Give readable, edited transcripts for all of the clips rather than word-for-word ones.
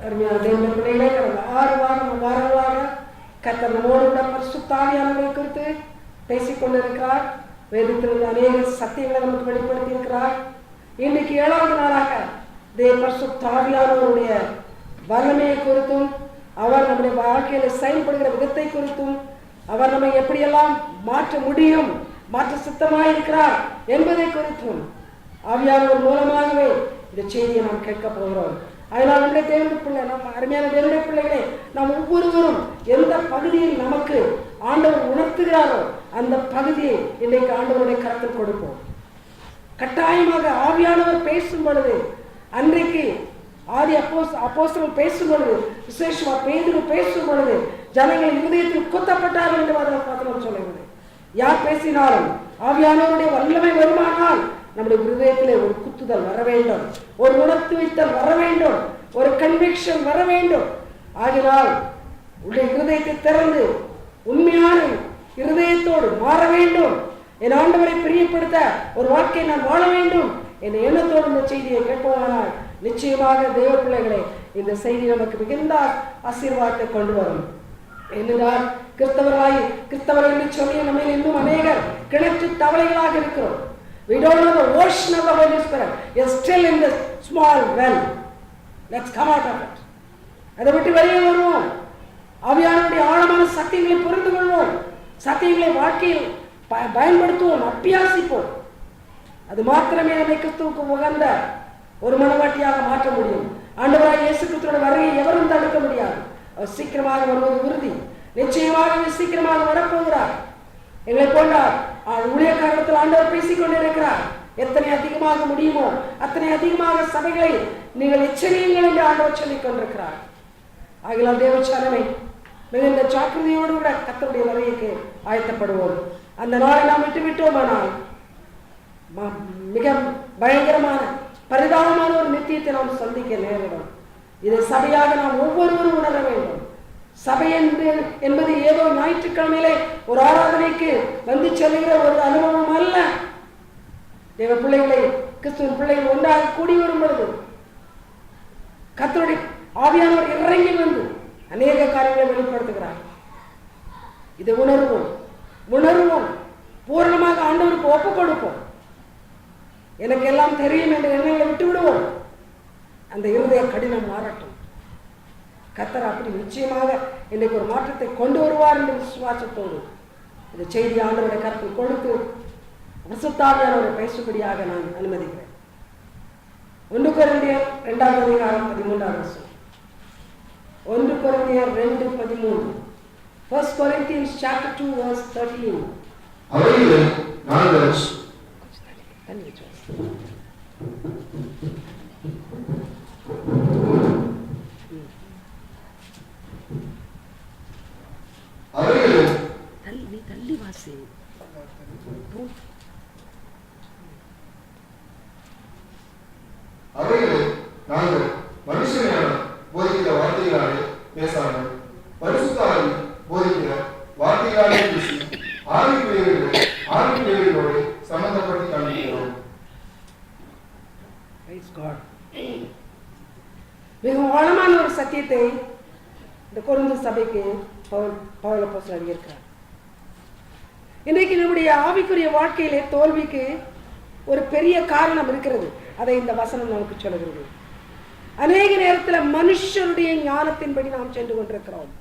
அருமையான தேவனுடைய பிள்ளைகளே, கடந்த 6 வாரங்களாக கர்த்தர் நம்மோடு கூட பரிசுத்த ஆவியானவரை குறித்து பேசிக்கொண்டிருக்கிறார். வேதத்தில் அநேக சத்தியங்களை நமக்கு வெளிப்படுத்தி இருக்கிறார். இன்னைக்கு 7வது நாளாக பரிசுத்த ஆவியானவருடைய வல்லமையை குறித்தும், அவர் நம்முடைய வாழ்க்கையில செயல்படுகிற விதத்தை குறித்தும், அவர் நம்மை எப்படியெல்லாம் மாற்ற முடியும், மாற்ற சித்தமாக இருக்கிறார் என்பதை குறித்தும் ஆவியானவர் மூலமாகவே இந்த செய்தியை நாம் கேட்க போகிறோம். அதனால் நம்முடைய தேவனுடைய பிள்ளை, நம்ம அருமையான தேவனுடைய பிள்ளைகளே, நாம் ஒவ்வொருவரும் எந்த பகுதியில் நமக்கு ஆண்டவர் உணர்த்துகிறாரோ அந்த பகுதியை இன்றைக்கு ஆண்டவருடைய கருத்தில் கொடுப்போம். கட்டாயமாக ஆவியானவர் பேசும் பொழுது, அன்றைக்கு ஆதி அப்போஸ்தலர்கள் பேசும் பொழுது, விசேஷமா பேதுரு பேசும் பொழுது ஜனங்கள் இருதயத்தில் குத்தப்பட்டார்கள் என்று வசனம் சொல்லுகிறது. யார் பேசினாலும் ஆவியானவருடைய வல்லமை வருமானால் நம்முடைய இருதயத்திலே ஒரு குத்துதல் வர வேண்டும், ஒரு உணர்த்து வைத்தல் வர வேண்டும், ஒரு கன்விக்ஷன் வர வேண்டும். ஆகினால் உடைய இருதயத்தை திறந்து உண்மையான இருதயத்தோடு மாற வேண்டும். என் ஆண்டவரை பிரியப்படுத்த ஒரு வாழ்க்கையை நான் வாழ வேண்டும் என்ற எண்ணத்தோடு இந்த செய்தியை கேட்போமானால் நிச்சயமாக தேவ பிள்ளைகளே, இந்த செய்தி நமக்கு மிகுந்த ஆசீர்வாதத்தை கொண்டு வரும். என்னென்றால் கிறிஸ்தவர்கள் என்று சொல்லி நம்ம இன்னும் அநேகர் கிணற்று தவளைகளாக இருக்கிறோம். We don't know the ocean of the Holy Spirit. You're still in this small well. Let's come out of it. அதை விட்டு வெளியே வருவோம். ஆவியானவருடைய ஆழமான சத்தியங்களை புரிந்து கொள்வோம், சத்தியங்களை வாழ்க்கையில் பயன்படுத்துவோம், அபியாசிப்போம். அது மாத்திரமே நம்மை கிறிஸ்துவுக்கு உகந்த ஒரு மனவாட்டியாக மாற்ற முடியும். ஆண்டவராகிய இயேசு கிறிஸ்துவோட வருகையை எவரும் தடுக்க முடியாது. அவர் சீக்கிரமாக வருவது உறுதி. நிச்சயமாக சீக்கிரமாக வரப்போகிறார். எங்களை போன்றார் ஊழியக்காரத்தில் ஆண்டவர் பேசிக் கொண்டிருக்கிறார். எத்தனை அதிகமாக முடியுமோ அத்தனை அதிகமாக சபைகளை நீங்கள் எச்சரியுங்கள் என்று ஆண்டவர் சொல்லிக் கொண்டிருக்கிறார். ஆகினால் தேவச்சாரனை மிகுந்த ஜாக்கிரதையோடு கூட கர்த்தருடைய வருகைக்கு ஆயத்தப்படுவோம். அந்த நாளை நாம் விட்டுவிட்டோமானால் மிக பயங்கரமான பரிதாபமான ஒரு நித்தியத்தை நாம் சந்திக்க நேரிடும். இதை சபையாக நாம் ஒவ்வொருவரும் உணர வேண்டும். சபை என்பது ஏதோ ஞாயிற்றுக்கிழமையிலே ஒரு ஆராதனைக்கு வந்து செல்கிற ஒரு அனுபவம் அல்ல. தேவ பிள்ளைகளை, கிறிஸ்துவின் பிள்ளைகள் ஒன்றாக கூடி வரும் பொழுது கர்த்தருடைய ஆவியானவர் இறங்கி வந்து அநேக காரியங்களை வெளிப்படுத்துகிறார். இதை உணர்வோம், பூரணமாக ஆண்டவருக்கு ஒப்புக் கொடுப்போம். எனக்கு எல்லாம் தெரியும் என்ற எண்ணங்களை விட்டு விடுவோம். அந்த இருதய கடினம் மாறட்டும். கர்த்தர் அப்படி நிச்சயமாக இன்றைக்கு ஒரு மாற்றத்தை கொண்டு வருவார் என்ற விசுவாசத்தோடு இந்த செய்தி ஆண்டவருடைய கருத்தில் கொடுத்து பரிசுத்த ஆவியானவரை பேசும்படியாக நான் அனுமதிக்கிறேன். 1 கொரிந்தியர் 2வது அதிகாரம் 13வது வசனம். 1 கொரிந்தியர் 2:13. 1 Corinthians chapter 2 verse 13. அவைகளை நாங்கள் தள்ளி வாசி. அவைகளை நாங்கள் மனுஷனான போதிக்கிற வார்த்தைகளாலே பேசாமல் பரிசுத்த ஆவி போதிக்கிற வார்த்தைகளாலே பேசி ஆவிக்குரியவர்களோடு சம்பந்தப்படுத்தி காண்பிக்கிறோம். மிகவும் ஆழமான ஒரு சத்தியத்தை இந்த கொரிந்து சபைக்கு பவுல் அப்போஸ்தலர் அறிவிக்கிறார். இன்றைக்கு நம்முடைய ஆவிக்குரிய வாழ்க்கையிலே தோல்விக்கு ஒரு பெரிய காரணம் இருக்கிறது. அதை இந்த வசனம் நமக்கு சொல்லுகிறது. அநேக நேரத்தில் மனுஷருடைய ஞானத்தின்படி நாம் சென்று கொண்டிருக்கிறோம்.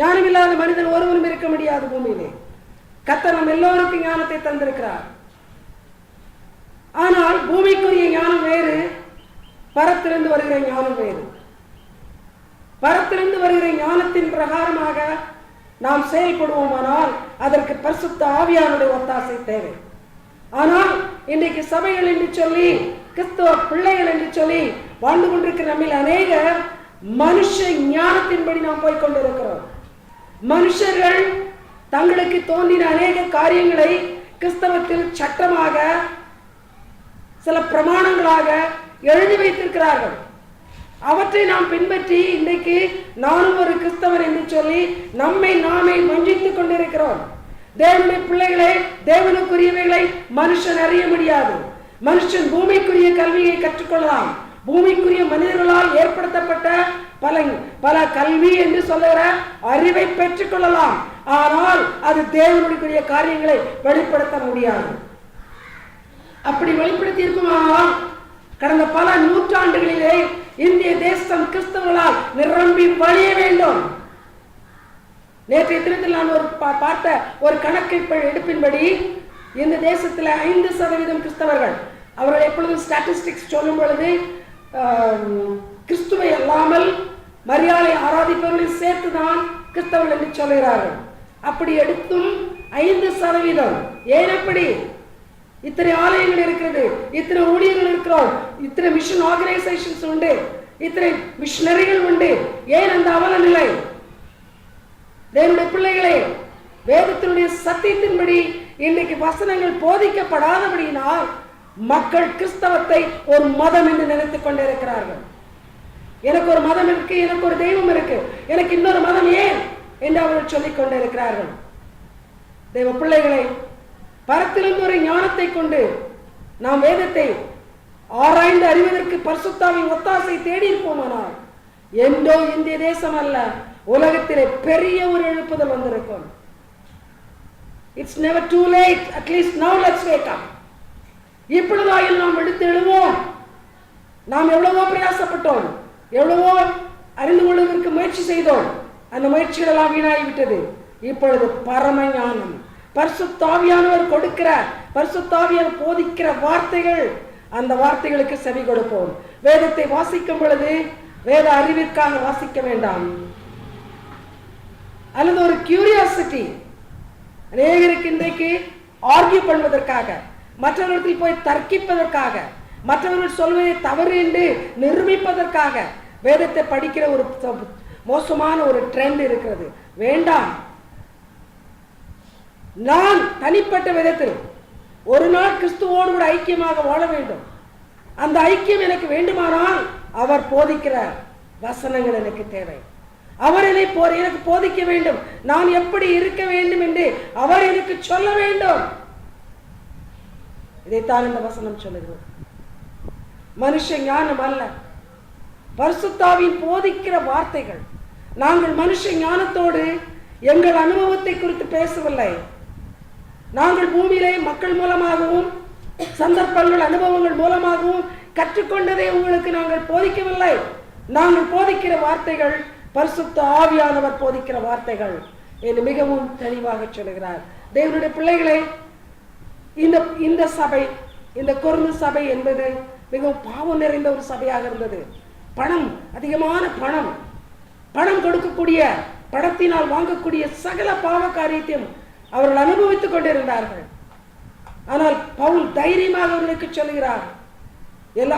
ஞானமில்லாத மனிதன் ஒருவரும் இருக்க முடியாது பூமியிலே. கர்த்தர் நம் எல்லோருக்கும் ஞானத்தை தந்திருக்கிறார். ஆனால் பூமிக்குரிய ஞானம் வேறு, பரத்திலிருந்து வருகிற ஞானம் வேறு. பரத்திலிருந்து வருகிற ஞானத்தின் பிரகாரமாக நாம் செயல்படுவோமானால் அதற்கு பரிசுத்த ஆவியானுடைய ஒத்தாசை தேவை. ஆனால் இன்றைக்கு சபைகள் என்று சொல்லி, கிறிஸ்துவ பிள்ளைகள் என்று சொல்லி வாழ்ந்து கொண்டிருக்கிற நம்மில் அநேகர் மனுஷ ஞானத்தின்படி நாம் போய்கொண்டிருக்கிறோம். மனுஷர்கள் தங்களுக்கு தோன்றின அநேக காரியங்களை கிறிஸ்தவத்தில் சட்டமாக, சில பிரமாணங்களாக எழுதி வைத்திருக்கிறார்கள். அவற்றை நாம் பின்பற்றி இன்றைக்கு நானும் ஒரு கிறிஸ்தவன் என்று சொல்லி நம்மை நாமே வஞ்சித்துக் கொண்டிருக்கிறோம். தேவனுடைய பிள்ளைகளை, தேவனுக்குரியவைகளை மனுஷன் அறிய முடியாது. மனுஷன் பூமிக்குரிய கல்வியை கற்றுக்கொள்ளலாம், பூமிக்குரிய மனிதர்களால் ஏற்படுத்தப்பட்ட பல பல கல்வி என்று சொல்லுகிற அறிவை பெற்றுக் கொள்ளலாம். ஆனால் அது தேவனுடைய காரியங்களை வெளிப்படுத்த முடியாது. அப்படி வெளிப்படுத்தி இருக்குமானால் கடந்த பல நூற்றாண்டுகளிலே இந்திய தேசம் கிறிஸ்தவர்களால் நிரம்பி வழிய வேண்டும். நேற்றைய தினத்தில் நான் பார்த்த ஒரு கணக்கை எடுப்பின்படி இந்த தேசத்தில் 5% கிறிஸ்தவர்கள். அவர்கள் எப்பொழுதும் ஸ்டாட்டிஸ்டிக்ஸ் சொல்லும் பொழுது கிறிஸ்துவை அல்லாமல் மரியாதை ஆராதிப்பவர்களை சேர்த்துதான் கிறிஸ்தவர்கள் என்று சொல்கிறார்கள். அப்படி எடுத்தும் 5%. ஏன் அப்படி? இத்தனை ஆலயங்கள் இருக்கிறது, இத்தனை ஊழியர்கள் இருக்கிறோம், இத்தனை மிஷன் ஆர்கனைசேஷன்ஸ் உண்டு, இத்தனை மிஷனரிகள் உண்டு. ஏன் அந்த அவல நிலை? தேவனுடைய பிள்ளைகளே, வேதத்தினுடைய சத்தியத்தின்படி இன்னைக்கு வசனங்கள் போதிக்கப்படாதபடியினால் மக்கள் கிறிஸ்தவத்தை ஒரு மதம் என்று நினைத்துக் கொண்டிருக்கிறார்கள். எனக்கு ஒரு மதம் இருக்கு, எனக்கு ஒரு தெய்வம் இருக்கு, எனக்கு இன்னொரு மதம் ஏன் என்று அவர்கள் சொல்லிக் கொண்டிருக்கிறார்கள். தேவ பிள்ளைகளை, பரத்திலிருந்து ஒரு ஞானத்தை கொண்டு நாம் வேதத்தை ஆராய்ந்து அறிவதற்கு பரிசுத்தாவின் ஒத்தாசை தேடி இருப்போமானால் என்றோ இந்திய தேசம் அல்ல, உலகத்திலே பெரிய ஒரு எழுப்புதல் வந்திருக்கும். It's never too late. At least now let's wake up. இப்பொழுதாயில் நாம் எடுத்து எழுவோம். நாம் எவ்வளவோ பிரயாசப்பட்டோம், எவ்வளவோ அறிந்து கொள்வதற்கு முயற்சி செய்தோம். அந்த முயற்சிகள் எல்லாம் வீணாகிவிட்டது. இப்பொழுது பரம ஞானம், பரிசுத்த ஆவியானவர் கொடுக்கிற, பரிசுத்த ஆவியானவர் போதிக்கிற வார்த்தைகள், அந்த வார்த்தைகளுக்கு செவி கொடுப்போம். வேதத்தை வாசிக்கும் பொழுது வேத அறிவிற்காக வாசிக்க வேண்டாம், அல்லது ஒரு கியூரியாசிட்டி. அநேகருக்கு இன்றைக்கு ஆர்கியூ பண்ணுவதற்காக, மற்றவர்கள் போய் தர்க்கிப்பதற்காக, மற்றவர்கள் சொல்வதை தவறு என்று நிரூபிப்பதற்காக வேதத்தை படிக்கிற ஒரு மோசமான ஒரு ட்ரெண்ட் இருக்கிறது. வேண்டாம். நான் தனிப்பட்ட விதத்தில் ஒரு நாள் கிறிஸ்துவோடு கூட ஐக்கியமாக வாழ வேண்டும். அந்த ஐக்கியம் எனக்கு வேண்டுமானால் அவர் போதிக்கிற வசனங்கள் எனக்கு தேவை. அவர் எனக்கு போதிக்க வேண்டும். நான் எப்படி இருக்க வேண்டும் என்று அவர் எனக்கு சொல்ல வேண்டும். இதைத்தான் இந்த வசனம் சொல்லுகிறது. மனுஷ ஞானம் அல்ல, பரிசுத்தாவின் போதிக்கிற வார்த்தைகள். நாங்கள் மனுஷ ஞானத்தோடு எங்கள் அனுபவத்தை குறித்து பேசவில்லை. நாங்கள் பூமியிலே மக்கள் மூலமாகவும் சந்தர்ப்பங்கள் அனுபவங்கள் மூலமாகவும் கற்றுக்கொண்டதை உங்களுக்கு நாங்கள் போதிக்கவில்லை. நாங்கள் போதிக்கிற வார்த்தைகள் பரிசுத்த ஆவியானவர் போதிக்கிற வார்த்தைகள் என்று மிகவும் தெளிவாக சொல்லுகிறார். தேவனுடைய பிள்ளைகளை, இந்த சபை, இந்த கொரிந்து சபை என்பது மிகவும் பாவம் நிறைந்த ஒரு சபையாக இருந்தது. பணம், அதிகமான பணம் கொடுக்கக்கூடிய, பணத்தினால் வாங்கக்கூடிய சகல பாவ காரியத்தையும் அவர்கள் அனுபவித்துக் கொண்டிருந்தார்கள். ஆனால் பவுல் தைரியமாக அவர்களுக்கு சொல்லுகிறார்.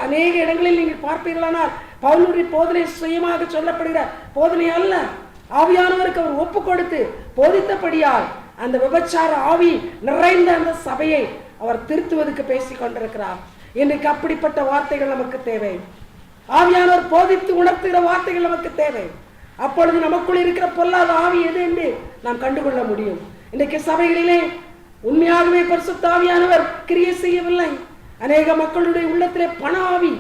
அநேக இடங்களில் நீங்கள் பார்ப்பீர்களானால் பவுலுடைய போதனை சுயமாக சொல்லப்படுகிற போதனை அல்ல, ஆவியானவருக்கு அவர் ஒப்பு கொடுத்து போதித்தபடியால் அந்த விபச்சார ஆவி நிறைந்த அந்த சபையை அவர் திருத்துவதற்கு பேசிக் கொண்டிருக்கிறார். இன்றைக்கு அப்படிப்பட்ட வார்த்தைகள் நமக்கு தேவை. ஆவியானவர் போதித்து உணர்த்துகிற வார்த்தைகள் நமக்கு தேவை. அப்பொழுது நமக்குள் இருக்கிற பொல்லாத ஆவி எது என்று நாம் கண்டுகொள்ள முடியும். இன்றைக்கு சபைகளிலே உண்மையாகவே பரிசுத்த ஆவியானவர் கிரியை செய்யவில்லை. அநேக மக்களுடைய உள்ளத்திலே பண ஆவி,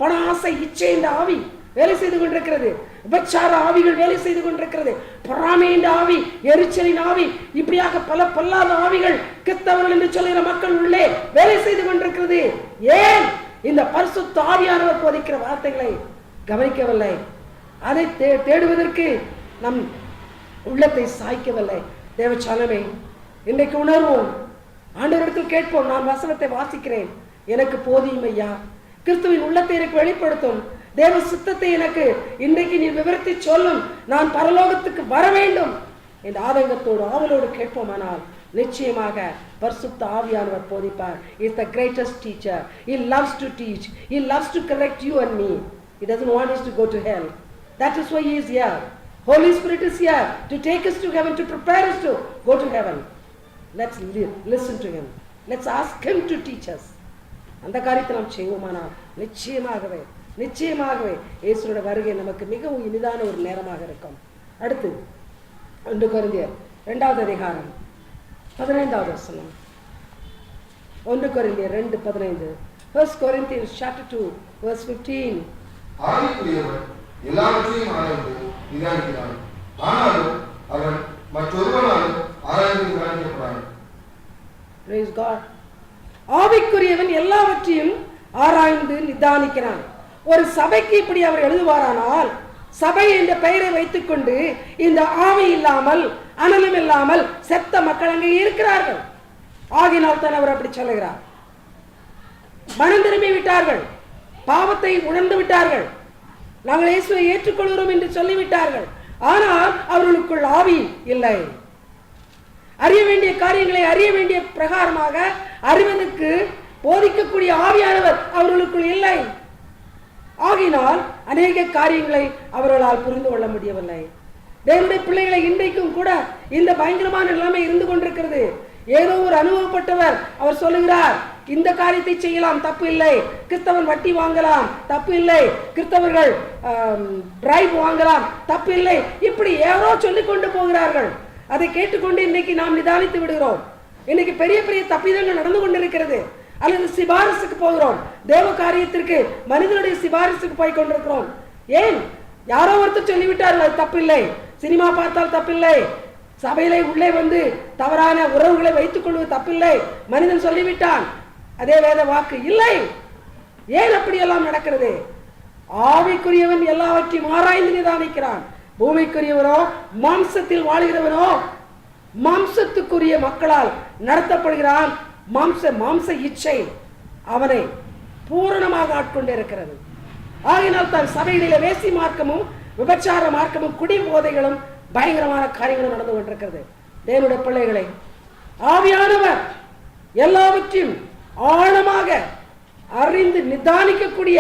பண ஆசை, இச்சை என்ற ஆவி வேலை செய்து கொண்டிருக்கிறது. விபச்சார ஆவிகள் வேலை செய்து கொண்டிருக்கிறது. பொறாமை என்ற ஆவி, எரிச்சலின் ஆவி, இப்படியாக பல பொல்லாத ஆவிகள் கிறிஸ்தவர்கள் என்று சொல்லுகிற மக்கள் உள்ளே வேலை செய்து கொண்டிருக்கிறது. ஏன்? இந்த பரிசுத்த ஆவியானவர் போதிக்கிற வார்த்தைகளை கவனிக்கவில்லை. அதை தேடுவதற்கு நம் உள்ளத்தை சாய்க்கவில்லை. தேவச்சனமே, இன்றைக்கு உணர்வோம், ஆண்டவரிடத்தில் கேட்போம். நான் வசனத்தை வாசிக்கிறேன், எனக்கு போதியும் ஐயா. கிறிஸ்துவின் உள்ளத்தை எனக்கு வெளிப்படுத்தும். தேவ சித்தத்தை எனக்கு இன்றைக்கு நீ விவரித்து சொல்லும். நான் பரலோகத்துக்கு வர வேண்டும் என்ற ஆதங்கத்தோடு ஆவலோடு கேட்போமானால் நிச்சயமாக பரிசுத்த ஆவியானவர் போதிப்பார். He is the greatest teacher. He loves to teach. He loves to correct you and me. He doesn't want us to go to hell. That is why he is here. Holy Spirit is here to take us to heaven, to prepare us to go to heaven. Let's listen to him. Let's ask him to teach us. அந்த காரியத்தை நாம் செய்வோமானால் நிச்சயமாகவே இயேசுவோட வருகை நமக்கு மிகவும் இனிதான ஒரு நேரமாக இருக்கும். அடுத்து 1 கொரிந்தியர் 2வது அதிகாரம் 15வது வசனம். 1 கொரிந்தியர் 2:15. 1 Corinthians chapter 2 verse 15. ஆவிக்குரியவன் எல்லாவற்றையும் ஆராய்ந்து நிதானிக்கிறான், ஆனாலும் அவன் மற்றொருவனாலும் ஆராய்ந்து நிதானிக்கப்படான். Praise God. ஆவிக்குரியவன் எல்லாவற்றையும் ஆராய்ந்து நிதானிக்கிறான். ஒரு சபைக்கு இப்படி அவர் எழுதுவாரானால், சபை என்ற பெயரை வைத்துக்கொண்டு இந்த ஆவி இல்லாமல் அனலும் இல்லாமல் செத்த மக்கள் அங்கே இருக்கிறார்கள். ஆகினால் தான் அவர் அப்படி சொல்லுகிறார். மனம் திரும்பி விட்டார்கள், பாவத்தை உணர்ந்து விட்டார்கள், நாங்கள் இயேசுவை ஏற்றுக்கொள்கிறோம் என்று சொல்லிவிட்டார்கள். ஆனால் அவர்களுக்குள் ஆவி இல்லை. அறிய வேண்டிய காரியங்களை அறிய வேண்டிய பிரகாரமாக அறிவதற்கு போதிக்கக்கூடிய ஆவியானவர் அவர்களுக்குள் இல்லை. ஆகினால் அநேக காரியங்களை அவர்களால் புரிந்து கொள்ள முடியவில்லை. தேவனுடைய பிள்ளைகளை இன்றைக்கும் கூட இந்த பயங்கரமான நிலைமை இருந்து கொண்டிருக்கிறது. ஏதோ ஒரு அனுபவப்பட்டவர் அவர் சொல்லுகிறார், இந்த காரியத்தை செய்யலாம், தப்பு இல்லை. கிறிஸ்தவன் வட்டி வாங்கலாம், தப்பு இல்லை. கிறிஸ்தவர்கள் பிரைப் வாங்கலாம், தப்பு இல்லை. இப்படி ஏதோ சொல்லிக் கொண்டு போகிறார்கள். அதை கேட்டுக்கொண்டு இன்னைக்கு நாம் நிதானித்து விடுகிறோம். இன்னைக்கு பெரிய பெரிய தப்பிதங்கள் நடந்து கொண்டிருக்கிறது. அல்லது சிபாரிசுக்கு போகிறோம், தேவ காரியத்திற்கு மனிதனுடைய சிபாரிசுக்கு போய் கொண்டிருக்கிறோம். ஏன்? யாரோ ஒருத்தர் சொல்லிவிட்டார்கள் அது தப்பில்லை, சினிமா பார்த்தால் தப்பில்லை, சபையிலே உள்ளே வந்து தவறான உறவுகளை வைத்துக் கொள்வது தப்பில்லை, மனிதன் சொல்லிவிட்டான். அதே வேத வாக்கு இல்லை. ஏன் அப்படியெல்லாம் நடக்கிறது? ஆவிக்குரியவன் எல்லாவற்றையும் ஆராய்ந்து நிதானிக்கிறான். பூமிக்குரியவனோ மாம்சத்தில் வாழ்கிறவனோ மாம்சத்துக்குரிய மக்களால் நடத்தப்படுகிறான். மாம்ச இச்சை அவனை பூரணமாக ஆட்கொண்டு இருக்கிறது. ஆகினால் தான் சபையிலே வேசி மார்க்கமும் விபச்சார மார்க்கமும் குடி போதைகளும் பயங்கரமான காரியங்களும் நடந்து கொண்டிருக்கிறது. தேவனுடைய பிள்ளைகளை, ஆவியானவர் எல்லாவற்றையும் ஆழமாக அறிந்து நிதானிக்கக்கூடிய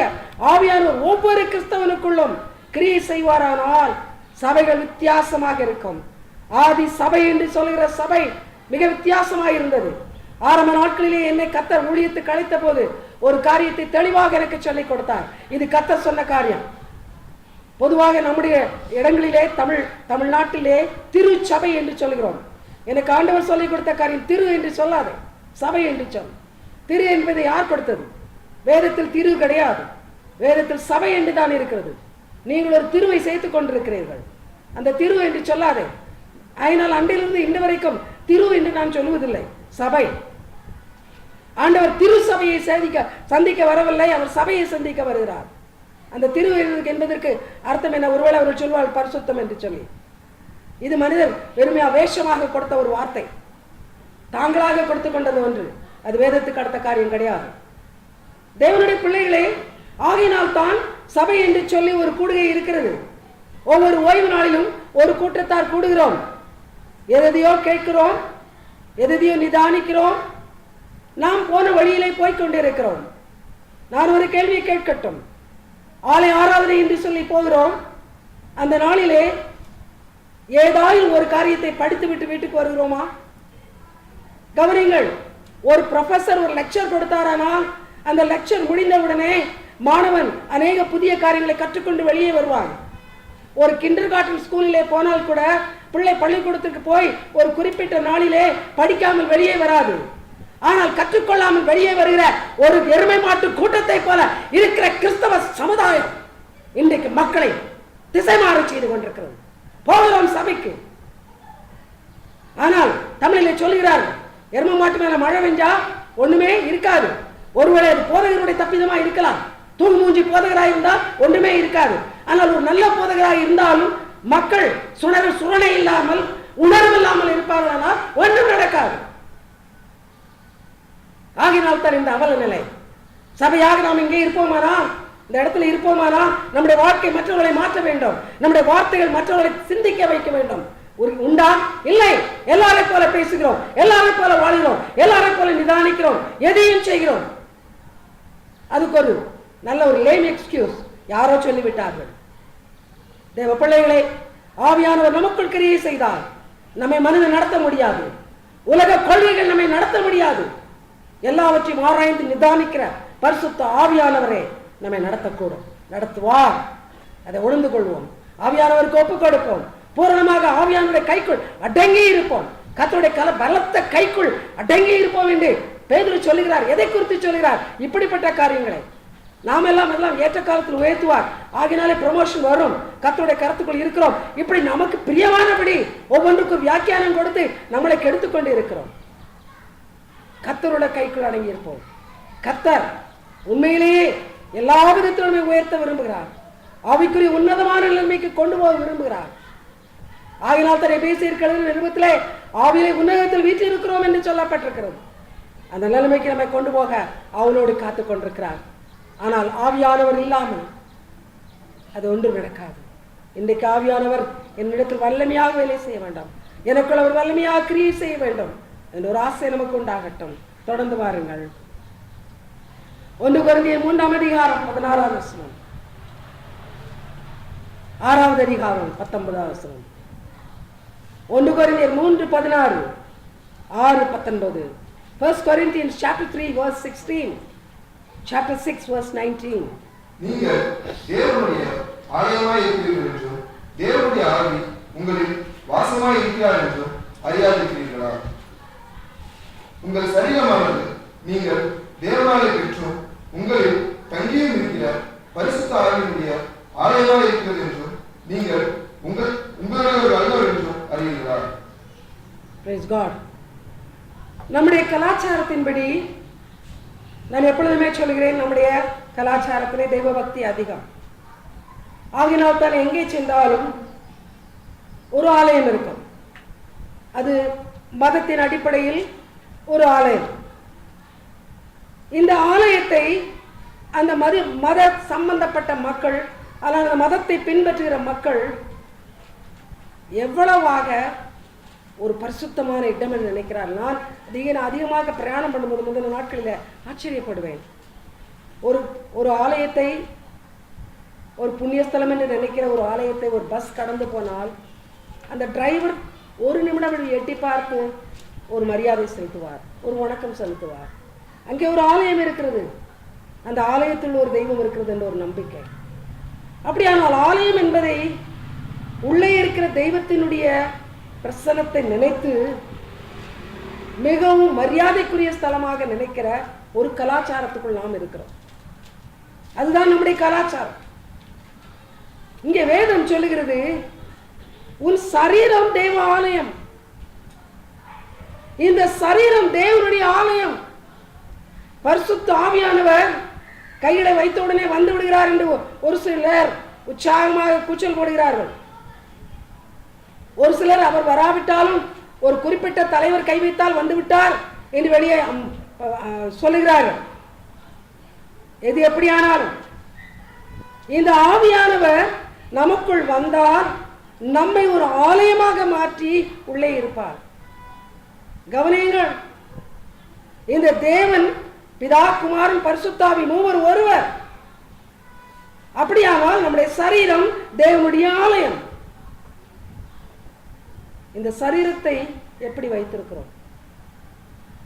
ஆவியானவர் ஒவ்வொரு கிறிஸ்தவனுக்குள்ளும் கிரியை செய்வாரானால் சபைகள் வித்தியாசமாக இருக்கும். ஆதி சபை என்று சொல்கிற சபை மிக வித்தியாசமாக இருந்தது. ஆரம்ப நாட்களிலே என்னை கர்த்தர் ஊழியத்துக்கு அழைத்த போது ஒரு காரியத்தை தெளிவாக எனக்கு சொல்லிக் கொடுத்தார். இது கர்த்தர் சொன்ன காரியம். பொதுவாக நம்முடைய இடங்களிலே தமிழ்நாட்டிலே திருச்சபை என்று சொல்கிறோம். எனக்கு ஆண்டவர் சொல்லிக் கொடுத்த காரியம் திரு என்று சொல்லாது, சபை என்று சொல். திரு என்பதை யார் கொடுத்தது? வேதத்தில் திரு கிடையாது, வேதத்தில் சபை என்று தான் இருக்கிறது. நீங்கள் ஒரு திருவை சேர்த்துக் கொண்டிருக்கிறீர்கள், அந்த திரு என்று சொல்லாதே. அதனால் அன்றிலிருந்து இன்று வரைக்கும் திரு என்று நான் சொல்லுவதில்லை, சபை. ஆண்டவர் திரு சபையை சந்திக்க வரவில்லை, அவர் சபையை சந்திக்க வருகிறார். அந்த திரு என்பதற்கு அர்த்தம் என்ன? ஒருவேளை அவர்கள் சொல்வார் பரிசுத்தம் என்று சொல்லி. இது மனிதர் வெறுமையா வேஷமாக கொடுத்த ஒரு வார்த்தை, தாங்களாக கொடுத்து கொண்டது ஒன்று. அது வேதத்துக்கு அடுத்த காரியம் கிடையாது. தேவனுடைய பிள்ளைகளே, ஆகினால் தான் சபை என்று சொல்லி ஒரு கூடுகை இருக்கிறது. ஒவ்வொரு ஓய்வு நாளிலும் ஒரு கூட்டத்தார் கூடுகிறோம், எதையோ கேட்கிறோம், எதையோ நிதானிக்கிறோம். நாம் போன வழியிலே போய்கொண்டிருக்கிறோம். நான் ஒரு கேள்வியை கேட்கட்டும். ஆலய ஆராதனை என்று சொல்லி போகிறோம். அந்த நாளிலே ஏதாவது ஒரு காரியத்தை படித்து விட்டு வீட்டுக்கு வருகிறோமா? கவனிங்கள். ஒரு ப்ரொஃபசர் ஒரு லெக்சர் கொடுத்தாரானால் அந்த லெக்சர் முடிந்தவுடனே மாணவன் அநேக புதிய காரியங்களை கற்றுக்கொண்டு வெளியே வருவான். ஒரு கிண்டர் கார்டன் ஸ்கூலிலே போனால் கூட பிள்ளை பள்ளிக்கூடத்துக்கு போய் ஒரு குறிப்பிட்ட நாளிலே படிக்காமல் வெளியே வராது. ஆனால் கற்றுக்கொள்ளாமல் வெளியே வருகிற ஒரு எருமை மாட்டு கூட்டத்தை போல இருக்கிற கிறிஸ்தவ சமுதாயம் இன்றைக்கு மக்களை திசை மாற செய்து கொண்டிருக்கிறது. போகிறோம் சபைக்கு, ஆனால் தமிழிலே சொல்கிறார்கள், எருமை மாட்டு மேல மழை பெஞ்சா ஒண்ணுமே இருக்காது. ஒருவேளை அது போதகருடைய தப்பிதமா இருக்கலாம், தூங்கு மூஞ்சி போதகராக இருந்தால் ஒன்றுமே இருக்காது. ஆனால் ஒரு நல்ல போதகராக இருந்தாலும் மக்கள் சுரணை இல்லாமல் உணர்வு இல்லாமல் இருப்பார்களானால் ஒன்றும் நடக்காது. ஆகினால் தான் இந்த அவல நிலை. சபையாக நாம் இங்கே இருப்போமானா, இந்த இடத்துல இருப்போமானா, நம்முடைய வாழ்க்கை மற்றவர்களை மாற்ற வேண்டும், நம்முடைய வார்த்தைகள் மற்றவர்களை சிந்திக்க வைக்க வேண்டும். உண்டா? இல்லை. எல்லாரை போல பேசுகிறோம், எல்லாரை போல வாழ்கிறோம், எல்லாரை போல நிதானிக்கிறோம், எதையும் செய்கிறோம். அதுக்கு ஒரு நல்ல ஒரு லேம் எக்ஸ்கியூஸ் யாரோ சொல்லிவிட்டார்கள். தேவ பிள்ளைகளை, ஆவியானவர் நமக்குள் கிரியை செய்தால் நம்மை மனிதன் நடத்த முடியாது, உலக கொள்கைகள் நம்மை நடத்த முடியாது. எல்லாவற்றையும் ஆராய்ந்து நிதானிக்கிற பரிசுத்த ஆவியானவரே நம்மை நடத்தக்கூடும், நடத்துவார். அதை உணர்ந்து கொள்வோம், ஆவியானவருக்கு ஒப்புக் கொடுப்போம், பூரணமாக ஆவியானவருடைய கைக்குள் அடங்கி இருப்போம், கர்த்தருடைய பலத்த கைக்குள் அடங்கி இருப்போம் என்று பேதுரு சொல்லுகிறார். எதை குறித்து சொல்லுகிறார்? இப்படிப்பட்ட காரியங்களை நாம் எல்லாம் ஏற்ற காலத்தில் உயர்த்துவார். ஆகினாலே ப்ரமோஷன் வரும். கர்த்தருடைய கருத்துக்குள் இருக்கிறோம். இப்படி நமக்கு பிரியமானபடி ஒவ்வொன்றுக்கும் வியாக்கியானம் கொடுத்து நம்மளை கெடுத்துக் கொண்டு இருக்கிறோம். கர்த்தருடைய கைக்குள் அடங்கி இருப்போம். கர்த்தர் உண்மையிலேயே எல்லா விதத்திலுமே உயர்த்த விரும்புகிறார். ஆவிக்குரிய உன்னதமான நிலைமைக்கு கொண்டு போக விரும்புகிறார். ஆகினால் தன்னை பேசியிருக்கிறது நிருபத்திலே ஆவியிலே உன்னதத்தில் வீட்டில் இருக்கிறோம் என்று சொல்லப்பட்டிருக்கிறது. அந்த நிலைமைக்கு நம்மை கொண்டு போக அவளோடு காத்து கொண்டிருக்கிறார். ஆனால் ஆவியானவர் இல்லாமல் அது ஒன்றும் நடக்காது. இன்றைக்கு ஆவியானவர் என்னிடத்தில் வல்லமையாக வேலை செய்ய வேண்டாம், எனக்குள் அவர் வல்லமையாக கிரியை செய்ய வேண்டும் என்ற ஒரு ஆசை நமக்கு உண்டாகட்டும். தொடர்ந்து வாருங்கள். 1 கொரிந்தியர் 3ஆம் அதிகாரம் 16ஆம் வசனம், 6வது அதிகாரம் 19ஆம் வசனம். 1 கொரிந்தியர் 3:16, 6:19. 1 Corinthians chapter 3 verse 16, chapter 6 verse 19. நீங்கள் தேவனுடைய ஆலயமாய் இருக்கிறீர்கள் என்றும் தேவனுடைய ஆவி உங்களில் வாசமாய் இருக்கிறார் என்றும் அறியாதிருக்கிறீர்களா? உங்கள் சரீரமானது நீங்கள் தேவனாலே பெற்றும் உங்களில் தங்கியும் இருக்கிற பரிசுத்த ஆவியினுடைய ஆலயமாய் இருக்கிறது என்றும் நீங்கள் உங்களுடைய அல்லவர் என்றும் அறிவீர்களா? Praise God. நம்முடைய கலாச்சாரத்தின்படி நான் எப்பொழுதுமே சொல்கிறேன், நம்முடைய கலாச்சாரத்திலே தெய்வ பக்தி அதிகம். ஆகினால் தான் எங்கே சென்றாலும் ஒரு ஆலயம் இருக்கும். அது மதத்தின் அடிப்படையில் ஒரு ஆலயம். இந்த ஆலயத்தை அந்த மத சம்பந்தப்பட்ட மக்கள் அல்லது அந்த மதத்தை பின்பற்றுகிற மக்கள் எவ்வளவாக ஒரு பரிசுத்தமான இடம் என்று நினைக்கிறார். நான் அதிகமாக பிரயாணம் பண்ணும்போது முதல் நாட்களில் ஆச்சரியப்படுவேன். ஒரு ஆலயத்தை, ஒரு புண்ணியஸ்தலம் என்று நினைக்கிற ஒரு ஆலயத்தை ஒரு பஸ் கடந்து போனால் அந்த டிரைவர் ஒரு நிமிடம் எட்டி பார்த்து ஒரு மரியாதை செலுத்துவார், ஒரு வணக்கம் செலுத்துவார். அங்கே ஒரு ஆலயம் இருக்கிறது, அந்த ஆலயத்தில் ஒரு தெய்வம் இருக்கிறது என்ற ஒரு நம்பிக்கை. அப்படியானால் ஆலயம் என்பதை உள்ளே இருக்கிற தெய்வத்தினுடைய பிரசன்னத்தை நினைத்து மிகவும் மரியாதைக்குரிய ஸ்தலமாக நினைக்கிற ஒரு கலாச்சாரத்துக்குள் நாம் இருக்கிறோம். அதுதான் நம்முடைய கலாச்சாரம். இங்கே வேதம் சொல்லுகிறது, உன் சரீரம் தேவ ஆலயம். இந்த சரீரம் தேவனுடைய ஆலயம். பரிசுத்த ஆவியானவர் கையில வைத்த உடனே வந்து விடுகிறார் என்று ஒரு சிலர் உற்சாகமாக கூச்சல் போடுகிறார்கள். ஒரு சிலர் அவர் வராவிட்டாலும் ஒரு குறிப்பிட்ட தலைவர் கை வைத்தால் வந்துவிட்டார் என்று வெளியே சொல்லுகிறார்கள். எது எப்படியானாலும் இந்த ஆவியானவர் நமக்குள் வந்தால் நம்மை ஒரு ஆலயமாக மாற்றி உள்ளே இருப்பார். கவனியுங்கள், இந்த தேவன் பிதா குமாரன் பரிசுத்தாவி மூவர் ஒருவர். அப்படியானால் நம்முடைய சரீரம் தேவனுடைய ஆலயம். இந்த சரீரத்தை எப்படி வைத்திருக்கிறோம்?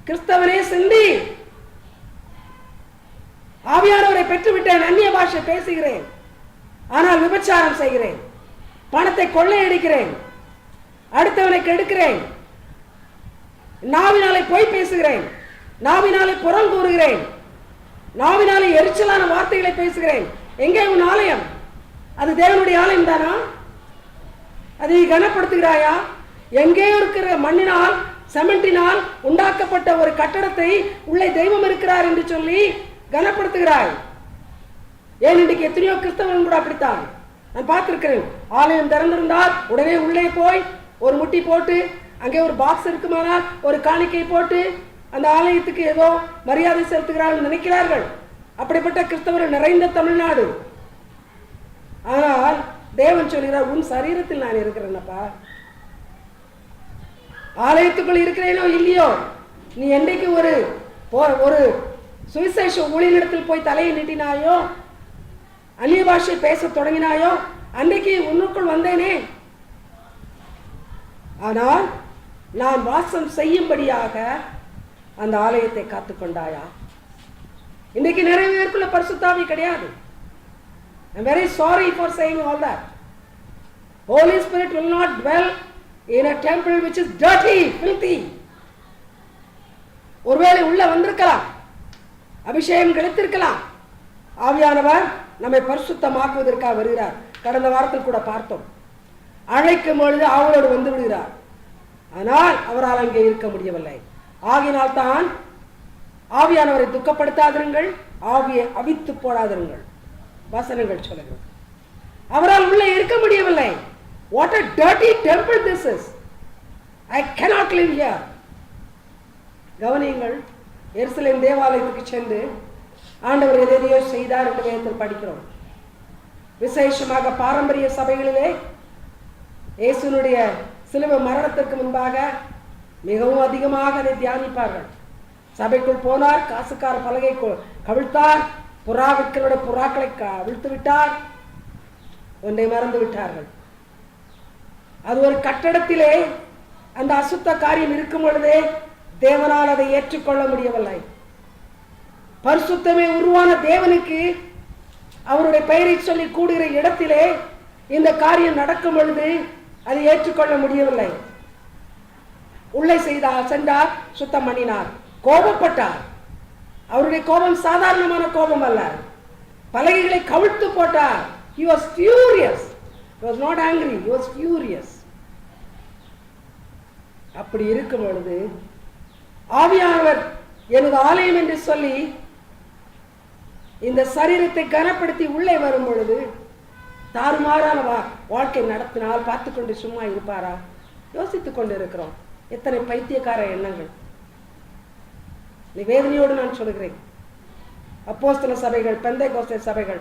கிறிஸ்தவனே சிந்தி, ஆவியானவரை பெற்றுவிட்டேன், அந்நிய பாஷை பேசுகிறேன், ஆனால் விபச்சாரம் செய்கிறேன், பணத்தை கொள்ளையடிக்கிறேன், அடுத்தவனை கெடுக்கிறேன், நாவினாலே பொய் பேசுகிறேன், நாவினாலே புறம் கூறுகிறேன், நாவினாலே எரிச்சலான வார்த்தைகளை பேசுகிறேன். எங்கே உன் ஆலயம்? அது தேவனுடைய ஆலயம் தானா? அதை கனப்படுத்துகிறாயா? எங்கே இருக்கிற மண்ணினால் செமெண்டினால் உண்டாக்கப்பட்ட ஒரு கட்டடத்தை உள்ளே தெய்வம் இருக்கிறார் என்று சொல்லி கனப்படுத்துகிறாய். ஏன் இன்றைக்கு எத்தனையோ கிறிஸ்தவன் கூட அப்படித்தான் நான் பார்த்திருக்கிறேன். ஆலயம் திறந்திருந்தால் உடனே உள்ளே போய் ஒரு முட்டி போட்டு, அங்கே ஒரு பாக்ஸ் இருக்குமானால் ஒரு காணிக்கை போட்டு அந்த ஆலயத்துக்கு ஏதோ மரியாதை செலுத்துகிறார்கள் நினைக்கிறார்கள். அப்படிப்பட்ட கிறிஸ்தவர்கள் நிறைந்த தமிழ்நாடு. ஆனால் தேவன் சொல்கிறார், உன் சரீரத்தில் நான் இருக்கிறேன்னப்பா. ஆலயத்துக்குள் இருக்கிறேனோ இல்லையோ, நீ என்றைக்கு ஒரு சுவிசேஷ ஊழியரிடத்தில் போய் தலையை நீட்டினாயோ, அந்நிய பாஷை பேச தொடங்கினாயோ, அன்றைக்கு உன்னுக்குள் வந்தேனே. ஆனால் நான் வாசம் செய்யும்படியாக அந்த ஆலயத்தை காத்துக்கொண்டாயா? இன்றைக்கு நிறைய பேருக்குள்ள பரிசுத்தாவி கிடையாது. I'm very sorry for saying all that. Holy Spirit will not dwell in a temple which is dirty, filthy. ஒருவேளை உள்ள வந்திருக்கலாம், அபிஷேகம் கிடைத்திருக்கலாம். ஆவியானவர் நம்மை பரிசுத்தமாக்குவதற்காக வருகிறார். கடந்த வாரத்தில் கூட பார்த்தோம். அழைக்கும் பொழுது அவளோடு வந்து விடுகிறார். ஆனால் அவரால் அங்கே இருக்க முடியவில்லை. ஆகினால் தான் ஆவியானவரை துக்கப்படுத்தாதிருங்கள், ஆவியை அவித்து போடாதிருங்கள் வசனங்கள் சொல்லுங்கள். அவரால் உள்ளே இருக்க முடியவில்லை. What a dirty temple this is. I cannot live here. கவனியுங்கள், எருசலேம் தேவாலயத்துக்கு சென்று ஆண்டவர் எதையோ செய்தார் என்று வேதத்தில் படிக்கிறோம். விசேஷமாக பாரம்பரிய சபைகளிலே இயேசுனுடைய சிலுவை மரணத்திற்கு முன்பாக மிகவும் அதிகமாக அதை தியானிப்பார்கள். சபைக்குள் போனார், காசுக்கார பலகை கவிழ்த்தார், புறா விற்கிறோட புறாக்களை அவிழ்த்து விட்டார், ஒன்றை மறந்து விட்டார்கள். அது ஒரு கட்டடத்திலே அந்த அசுத்த காரியம் இருக்கும் பொழுதே தேவனால் அதை ஏற்றுக்கொள்ள முடியவில்லை. பரிசுத்தமே உருவான தேவனுக்கு அவருடைய பெயரை சொல்லி கூடுகிற இடத்திலே இந்த காரியம் நடக்கும் பொழுது அதை ஏற்றுக்கொள்ள முடியவில்லை. உள்ளே சென்றார், சுத்தம் பண்ணினார், கோபப்பட்டார். அவருடைய கோபம் சாதாரணமான கோபம் அல்ல, பலகைகளை கவிழ்த்து போட்டார். He was furious. He was not angry, he was furious. அப்படி இருக்கும் பொழுது ஆவியானவர் எனது ஆலயம் என்று சொல்லி இந்த சரீரத்தை கனப்படுத்தி உள்ளே வரும் பொழுது தாறுமாறான வாழ்க்கை நடத்தினால் பார்த்து கொண்டு சும்மா இருப்பாரா? யோசித்துக் கொண்டு இருக்கிறோம். எத்தனை பைத்தியக்கார எண்ணங்கள்! வேதனையோடு நான் சொல்கிறேன். அப்போஸ்தல சபைகள், பெந்தைக்கோஸ்தல சபைகள்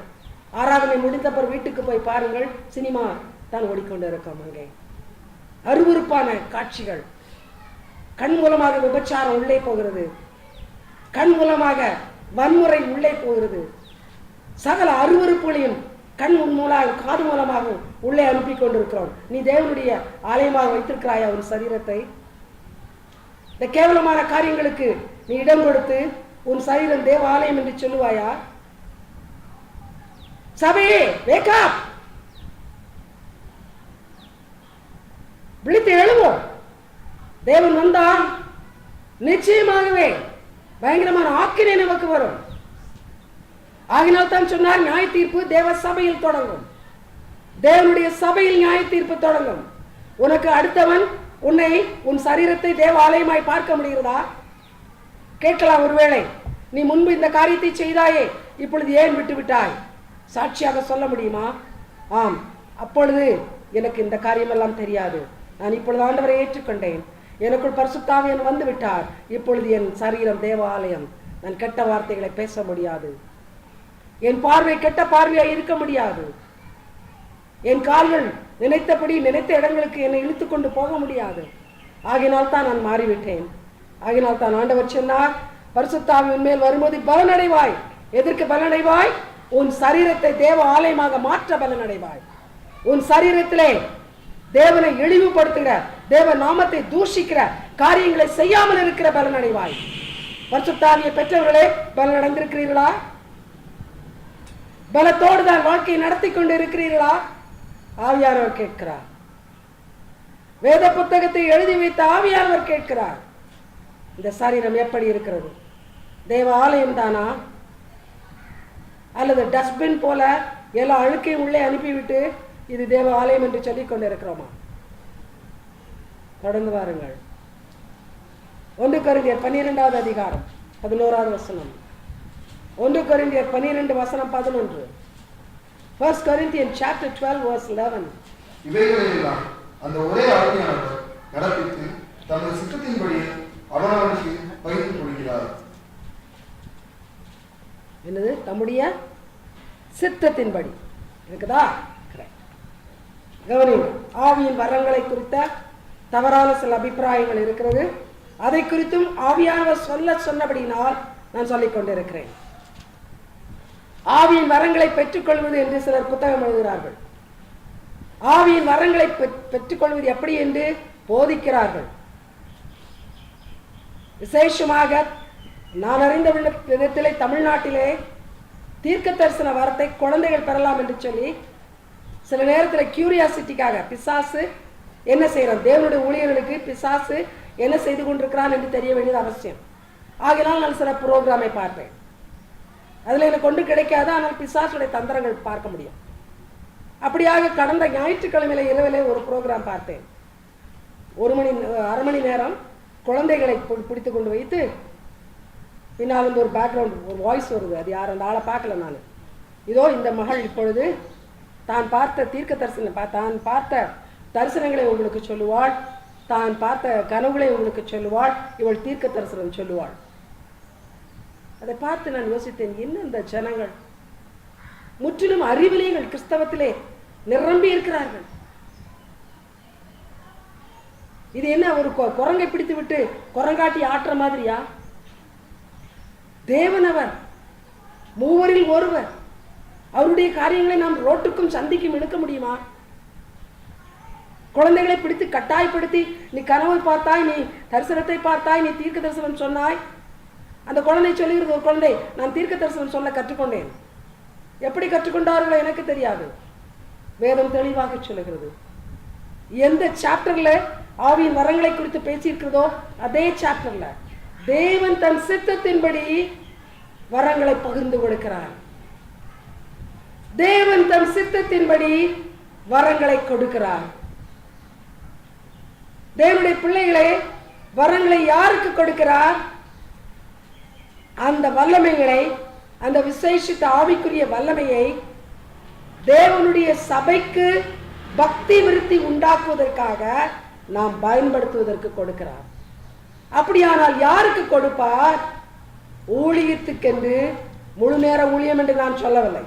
ஆராதனை முடிந்த பிறகு வீட்டுக்கு போய் பாருங்கள், சினிமா தான் ஓடிக்கொண்டு இருக்கோம். அங்கே அருவருப்பான காட்சிகள், கண் மூலமாக விபச்சாரம் உள்ளே போகிறது, கண் மூலமாக வன்முறை உள்ளே போகிறது, சகல அருவருப்புகளையும் கண் மூலமாக காது மூலமாக உள்ளே அனுப்பி கொண்டிருக்கிறோம். நீ தேவனுடைய ஆலயமாக வைத்திருக்கிறாயா ஒரு சரீரத்தை? இந்த கேவலமான காரியங்களுக்கு நீ இடம் கொடுத்து உன் சரீரம் தேவ ஆலயம் என்று சொல்லுவாயா? சபையே, wake up! விழித்து எழுவோம். தேவன் வந்தால் நிச்சயமாகவே பயங்கரமான ஆக்கினை நமக்கு வரும். ஆகினால் தான் சொன்னார், நியாய தீர்ப்பு தேவ சபையில் தொடங்கும். தேவனுடைய சபையில் நியாய தீர்ப்பு தொடங்கும். உனக்கு அடுத்தவன் உன்னை உன் சரீரத்தை தேவ ஆலயமாய் பார்க்க முடிகிறதா? கேட்கலாம் ஒருவேளை, நீ முன்பு இந்த காரியத்தை செய்தாயே, இப்பொழுது ஏன் விட்டு விட்டாய்? சாட்சியாக சொல்ல முடியுமா? ஆம், அப்பொழுது எனக்கு இந்த காரியமெல்லாம் தெரியாது, நான் இப்பொழுது ஆண்டவரை ஏற்றுக்கொண்டேன், எனக்குள் பரிசுத்தாவியன் வந்து விட்டார், இப்பொழுது என் சரீரம் தேவாலயம், நான் கெட்ட வார்த்தைகளை பேச முடியாது, என் பார்வை கெட்ட பார்வையாய் இருக்க முடியாது, என் கால்கள் நினைத்தபடி நினைத்த இடங்களுக்கு என்னை இழுத்து கொண்டு போக முடியாது. ஆகினால் தான் நான் மாறிவிட்டேன். ஆகினால் தான் ஆண்டவர் சொன்னார், பரிசுத்தாவி உன்மேல் வரும்போது பலனடைவாய். எதற்கு பலனடைவாய்? உன் சரீரத்தை தேவ ஆலயமாக மாற்ற பலனடைவாய். உன் சரீரத்திலே தேவனை இழிவுபடுத்துகிற, தேவ நாமத்தை தூஷிக்கிற காரியங்களை செய்யாமல் இருக்கிற பலனடைவாய். பரிசுத்தாவியை பெற்றவர்களே பலனடைந்திருக்கிறீர்களா? பலத்தோடு தான் வாழ்க்கையை நடத்தி கொண்டு இருக்கிறீர்களா? ஆவியானவர் கேட்கிறார். வேத புத்தகத்தை எழுதி வைத்த ஆவியானவர் கேட்கிறார், இந்த சரீரம் எப்படி இருக்கிறது? தேவ ஆலயம் தானா? அல்லது டஸ்ட்பின் போல எல்லா அழுக்கையும் உள்ளே அனுப்பிவிட்டு இது தேவ ஆலயம் என்று சொல்லிக் கொண்டு இருக்கிறோமா? தொடர்ந்து வாருங்கள். 1 கொரிந்தியர் 12வது அதிகாரம் 11வது வசனம். 1 கொரிந்தியர் 12 வசனம் 11. 1 Corinthians chapter 12 verse 11. இவைகளெல்லாம் அந்த ஒரே ஆவியானவர் நடப்பித்து தமது சித்தத்தின்படி அவனவனுக்கு பகிர்ந்து கொடுக்கிறார். என்னது? தம்முடைய சித்தத்தின்படி இருக்குதா? கவனியுங்கள். ஆவியின் வரங்களை குறித்த தவறான சில அபிப்பிராயங்கள் இருக்கிறது. அதை குறித்தும் ஆவியானவர் சொன்னபடினால் நான் சொல்லிக் கொண்டிருக்கிறேன். ஆவியின் வரங்களை பெற்றுக்கொள்வது என்று சிலர் புத்தகம் எழுதுகிறார்கள். ஆவியின் வரங்களை பெற்றுக்கொள்வது எப்படி என்று போதிக்கிறார்கள். விசேஷமாக நான் அறிந்த விதத்திலே தமிழ்நாட்டிலே தீர்க்க தரிசன வரத்தை குழந்தைகள் பெறலாம் என்று சொல்லி சில நேரத்தில் கியூரியாசிட்டிக்காக பிசாசு என்ன செய்யறான், தேவனுடைய ஊழியர்களுக்கு பிசாசு என்ன செய்து கொண்டிருக்கிறான் என்று தெரிய வேண்டியது அவசியம். ஆகினால் நான் சில புரோகிராமை பார்ப்பேன். அதில் எனக்கு ஒன்று கிடைக்காது, ஆனால் பிசாசுடைய தந்திரங்கள் பார்க்க முடியும். அப்படியாக கடந்த ஞாயிற்றுக்கிழமையில இரவிலே ஒரு ப்ரோக்ராம் பார்த்தேன். அரை மணி நேரம் குழந்தைகளை பிடித்து கொண்டு வைத்து பின்னால் வந்து ஒரு பேக்ரவுண்ட் ஒரு வாய்ஸ் வருது. அது யார், அந்த ஆளை பார்க்கல நான். இதோ இந்த மகள் இப்பொழுது தான் பார்த்த தரிசனங்களை உங்களுக்கு சொல்லுவாள், தான் பார்த்த கனவுகளை உங்களுக்கு சொல்லுவாள், இவள் தீர்க்க தரிசனம் சொல்லுவாள். அதை பார்த்து நான் யோசித்தேன், என்ன இந்த ஜனங்கள் முற்றிலும் அறிவிலேகள் கிறிஸ்தவத்திலே நிரம்பி இருக்கிறார்கள். இது என்ன, ஒரு குரங்கை பிடித்து விட்டு குரங்காட்டி ஆற்ற மாதிரியா? தேவனவர் மூவரில் ஒருவர், அவருடைய காரியங்களை நாம் ரோட்டுக்கும் சந்திக்கும் எடுக்க முடியுமா? குழந்தைகளை பிடித்து கட்டாயப்படுத்தி நீ கனவை பார்த்தாய், நீ தரிசனத்தை பார்த்தாய், நீ தீர்க்க தரிசனம் சொன்னாய். அந்த குழந்தை சொல்லுகிறது, ஒரு குழந்தை, நான் தீர்க்க தரிசனம் சொல்ல கற்றுக்கொண்டேன். எப்படி கற்றுக்கொண்டார்களோ எனக்கு தெரியாது. வேதம் தெளிவாக சொல்லுகிறது. எந்த சாப்டர்ல ஆவியின் வரங்களை குறித்து பேசியிருக்கிறதோ அதே சாப்டர்ல தேவன் தன் சித்தத்தின்படி வரங்களை பகிர்ந்து கொடுக்கிறார். தேவன் தன் சித்தத்தின்படி வரங்களை கொடுக்கிறார். தேவனுடைய பிள்ளைகளே, வரங்களை யாருக்கு கொடுக்கிறார்? அந்த வல்லமைகளை, அந்த விசேஷித்த ஆவிக்குரிய வல்லமையை தேவனுடைய சபைக்கு பக்தி விருத்தி உண்டாக்குவதற்காக நாம் பயன்படுத்துவதற்கு கொடுக்கிறார். அப்படியானால் யாருக்கு கொடுப்பார்? ஊழியத்துக்கென்று, முழு நேர ஊழியம் என்று நான் சொல்லவில்லை,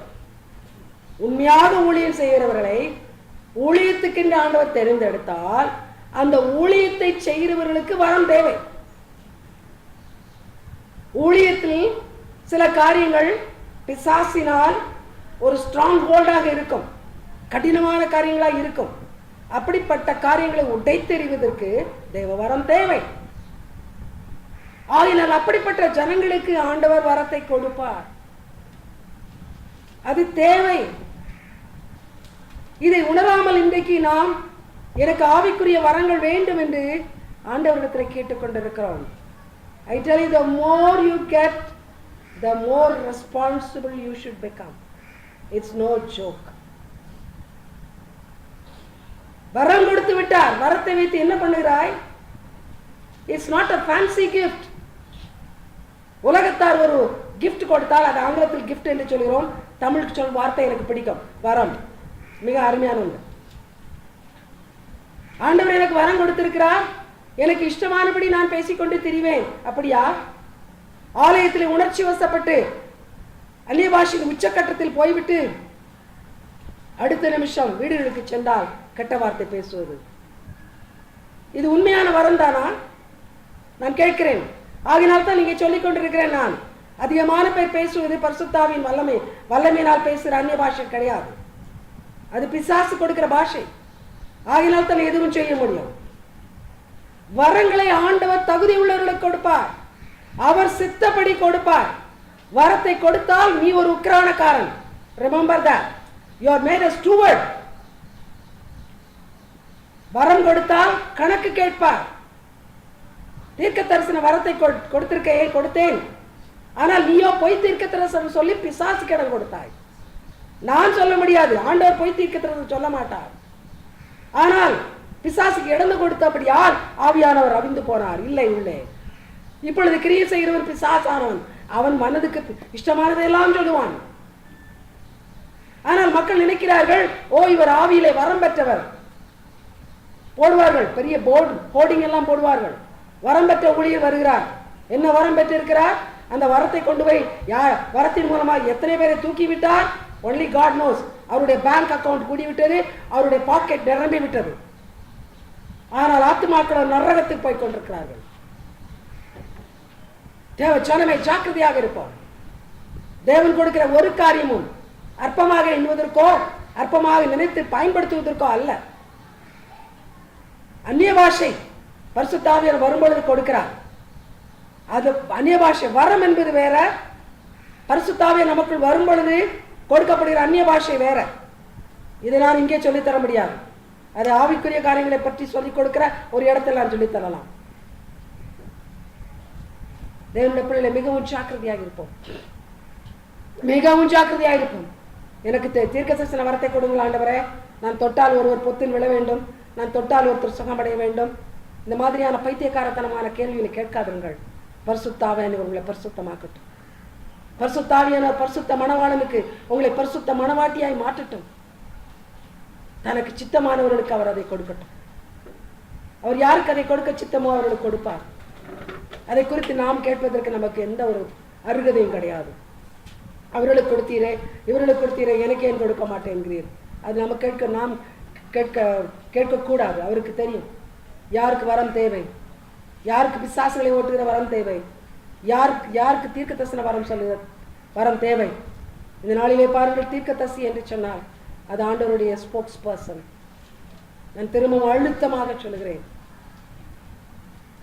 உண்மையாக ஊழியம் செய்கிறவர்களை ஊழியத்துக்கென்று ஆண்டவர் தெரிந்தெடுத்தால் அந்த ஊழியத்தை செய்கிறவர்களுக்கு வரம் தேவை. ஊழியத்தில் சில காரியங்கள் பிசாசினால் ஒரு ஸ்ட்ராங் ஹோல்டாக இருக்கும், கடினமான காரியங்களாக இருக்கும். அப்படிப்பட்ட காரியங்களை உடைத்தெறிவதற்கு தேவ வரம் தேவை. ஆகினால் அப்படிப்பட்ட ஜனங்களுக்கு ஆண்டவர் வரத்தை கொடுப்பார். அது தேவை. இதை உணராமல் இன்றைக்கு நாம் எனக்கு ஆவிக்குரிய வரங்கள் வேண்டும் என்று ஆண்டவரிடத்தில் கேட்டுக்கொண்டிருக்கிறோம். I tell you, the more you get, the more responsible you should become. It's no joke. வரம் கொடுத்து விட்டார், வரத்தை வைத்து என்ன பண்ணுகிறாய்? It's not a fancy gift. உலகத்தார் ஒரு gift கொடுத்தால் அது ஆங்கிலத்தில் gift என்று சொல்கிறோம், தமிழுக்கு சொல்லும் வார்த்தை எனக்கு பிடிக்கும், வரம். மிக அருமையான ஒன்று. ஆண்டவர் எனக்கு வரம் கொடுத்திருக்கிறார், எனக்கு இஷ்டமானபடி நான் பேசிக்கொண்டு திரிவேன். அப்படியா? ஆலயத்தில் உணர்ச்சி வசப்பட்டு அந்நிய பாஷையின் உச்சக்கட்டத்தில் போய்விட்டு அடுத்த நிமிஷம் வீடுகளுக்கு சென்றால் கெட்ட வார்த்தை பேசுவது, இது உண்மையான வரம் தானா? நான் கேட்கிறேன். ஆகினால் தான் நீங்க சொல்லிக் கொண்டிருக்கிறேன். நான் அதிகமான பேர் பேசுவது பரிசுத்தாவின் வல்லமையினால் பேசுகிற அந்நிய பாஷை கிடையாது, அது பிசாசு கொடுக்கிற பாஷை. ஆகினால் தான் எதுவும் செய்ய முடியும். வரங்களை ஆண்டவர் தகுதி உள்ளவர்களுக்கு கொடுப்பார், அவர் சித்தப்படி கொடுப்பார். வரத்தை கொடுத்தால் நீ ஒரு உக்கிரானக்காரன். Remember that. You are made a steward. வரம் கொடுத்தால் கணக்கு கேட்பார். தீர்க்க தரிசன வரத்தை கொடுத்தேன், ஆனால் நீயோ பொய் தீர்க்க தரிசனம் சொல்லி பிசாசுக்கு இடம் கொடுத்தாய். நான் சொல்ல முடியாது, ஆண்டவர் பொய் தீர்க்க தரிசனம் சொல்ல மாட்டார். ஆனால் பிசாசுக்கு இடம் கொடுத்தபடியால் ஆவியானவர் அவிந்து போனார். இல்லை உள்ளே இப்பொழுது கிரியை செய்கிறவன் பிசாசானவன், அவன் மனதுக்கு இஷ்டமானதெல்லாம் சொல்லுவான். ஆனால் மக்கள் நினைக்கிறார்கள், ஓ இவர் ஆவியிலே வரம் பெற்றவர். போடுவார்கள், பெரிய போர்டிங் எல்லாம் போடுவார்கள். வரம் பெற்ற ஊழியர் வருகிறார், என்ன வரம் பெற்றிருக்கிறார், அந்த வரத்தை கொண்டு போய் வரத்தின் மூலமாக எத்தனை பேரை தூக்கிவிட்டார், ஒன்லி காட் நோஸ். அவருடைய பேங்க் அக்கவுண்ட் கூடிவிட்டது, அவருடைய பாக்கெட் நிரம்பி விட்டது. ஆனால் ஆத்துமாக்கள் நரகத்துக்கு போய் கொண்டிருக்கிறார்கள். தேவ ஜனமே ஜாக்கிரதையாக இருப்போம். தேவன் கொடுக்கிற ஒரு காரியமும் அற்பமாக எண்ணுவதற்கோ அற்பமாக நினைத்து பயன்படுத்துவதற்கோ அல்ல. அந்நிய பாஷை பரிசுத்த ஆவியானவர் வரும்பொழுது கொடுக்கிறார். அது அந்நிய பாஷை வரம் என்பது வேற, பரிசுத்த ஆவியானவர் நமக்குள் வரும்பொழுது கொடுக்கப்படுகிற அந்நிய பாஷை வேற. இதை நான் இங்கே சொல்லித்தர முடியாது. அது ஆவிக்குரிய காரியங்களை பற்றி சொல்லிக் கொடுக்கிற ஒரு இடத்தில் நான் சொல்லித்தரலாம். தேவனுடைய பிள்ளைகளை மிகவும் ஜாக்கிரதையாக இருப்போம், மிகவும் ஜாக்கிரதையாக இருப்போம். எனக்கு தீர்க்கதரிசன வரத்தை கொடுங்கள் ஆண்டவரே, நான் தொட்டால் ஒருவர் பொத்தில் விழ வேண்டும், நான் தொட்டால் ஒருத்தர் சுகமடைய வேண்டும். இந்த மாதிரியான பைத்தியக்காரத்தனமான கேள்விகளை கேட்காதுங்கள். பரிசுத்தாவியானவர் உங்களை பரிசுத்தமாக்கட்டும். பரிசுத்தாவியானவர் பரிசுத்த மணவாளனுக்கு உங்களை பரிசுத்த மணவாட்டியாய் மாற்றட்டும். தனக்கு சித்தமானவர்களுக்கு அவர் அதை கொடுக்கட்டும். அவர் யாருக்கு அதை கொடுக்க சித்தமோ அவர்களுக்கு கொடுப்பார். அதை குறித்து நாம் கேட்பதற்கு நமக்கு எந்த ஒரு அருகதையும் கிடையாது. அவர்களுக்கு கொடுத்தீரே, இவர்களுக்கு கொடுத்தீரே, எனக்கு ஏன் கொடுக்க மாட்டேங்கிறீர், அது நம்ம நாம் கேட்கக்கூடாது. அவருக்கு தெரியும் யாருக்கு வரம் தேவை, யாருக்கு பிசாசுகளை ஓட்டுகிற வரம் தேவை, யாருக்கு தீர்க்கதரிசன வரம் சொல்லுகிற வரம் தேவை. இந்த நாளிலே பாருங்கள், தீர்க்கதரிசி என்று சொன்னால் அது ஆண்டவருடைய ஸ்போக்ஸ் பர்சன். நான் திரும்பவும் அழுத்தமாக சொல்கிறேன்.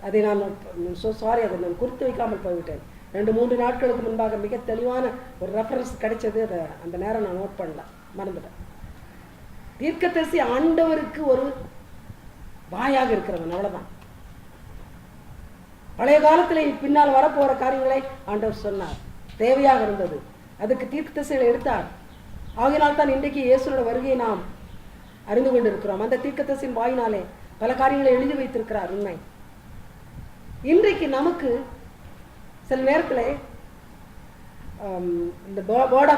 அதை நான் அதை நான் குறித்து வைக்காமல் போய்விட்டேன். 2-3 நாட்களுக்கு முன்பாக மிக தெளிவான ஒரு ரெஃபரன்ஸ் கிடைச்சது. அதை அந்த நேரம் நான் நோட் பண்ணல, மறந்துட்டேன். தீர்க்கதரிசி ஆண்டவருக்கு ஒரு வாயாக இருக்கிறவன், அவ்வளவுதான். பழைய காலத்தில் பின்னால் வரப்போற காரியங்களை ஆண்டவர் சொன்னார், தேவையாக இருந்தது, அதுக்கு தீர்க்கதரிசிகளை எடுத்தார். ஆகினால் தான் இன்றைக்கு இயேசுவோட வருகையை நாம் அறிந்து கொண்டிருக்கிறோம். அந்த தீர்க்கதரிசியின் வாயினாலே பல காரியங்களை எழுதி வைத்திருக்கிறார். உண்மை. இன்றைக்கு நமக்கு சில நேரத்தில் இந்த word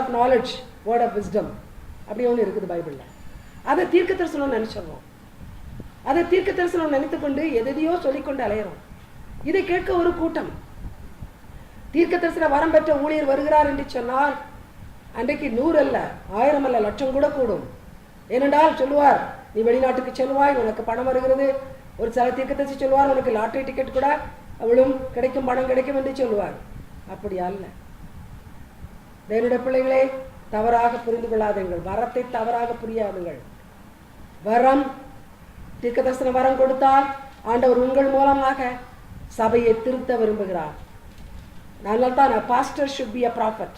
of knowledge, word of wisdom அப்படி ஒன்று இருக்குது பைபிளில். அதை தீர்க்கதரிசனம் நினைச்சிடறோம். அதை தீர்க்கதரிசனம் நினைத்து கொண்டு எதையோ சொல்லிக்கொண்டு அலையிறோம். இதை கேட்க ஒரு கூட்டம். தீர்க்கதரிசன வரம் பெற்ற ஊழியர் வருகிறார் என்று சொன்னால் அன்றைக்கு 100 அல்ல, 1000 அல்ல, 1,00,000 கூட கூடும். ஏனென்றால் சொல்லுவார், நீ வெளிநாட்டுக்கு செல்வாய், உனக்கு பணம் வருகிறது. ஒரு சில தீர்க்கதரிசி சொல்லுவார், உனக்கு லாட்டரி டிக்கெட் கூட அவளும் கிடைக்கும், பணம் கிடைக்கும் என்று சொல்லுவார். அப்படி அல்ல. தேவனுடைய பிள்ளைகளே, தவறாக புரிந்து கொள்ளாதீர்கள், வரத்தை தவறாக புரியாதுங்கள். வரம், தீர்க்கதரிசன வரம் கொடுத்தால் ஆண்டவர் உங்கள் மூலமாக சபையை திருத்த விரும்புகிறார். அதனால தான் pastor should be a prophet.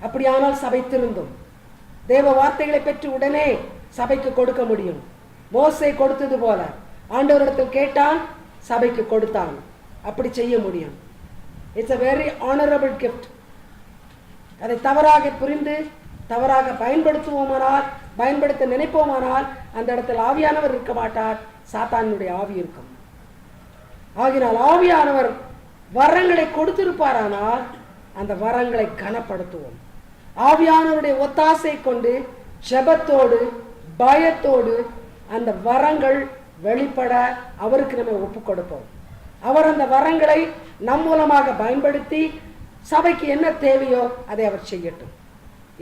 அப்படியானால் சபை திருந்தும். தேவ வார்த்தைகளை பெற்று உடனே சபைக்கு கொடுக்க முடியும். மோசே கொடுத்தது போல ஆண்டவரிடத்தில் கேட்டான், சபைக்கு கொடுத்தான். அப்படி செய்ய முடியும். It's a very honorable gift. அதை தவறாக புரிந்து தவறாக பயன்படுத்த நினைப்போமானால் அந்த இடத்தில் ஆவியானவர் இருக்க மாட்டார், சாத்தானுடைய ஆவி இருக்கும். ஆகினால் ஆவியானவர் வரங்களை கொடுத்திருப்பாரானால் அந்த வரங்களை கனப்படுத்துவோம். ஆவியானவருடைய ஒத்தாசை கொண்டு ஜெபத்தோடு பயத்தோடு அந்த வரங்கள் வெளிப்பட அவருக்கு நம்ம ஒப்பு கொடுப்போம். அவர் அந்த வரங்களை நம் மூலமாக பயன்படுத்தி சபைக்கு என்ன தேவையோ அதை அவர் செய்யட்டும்.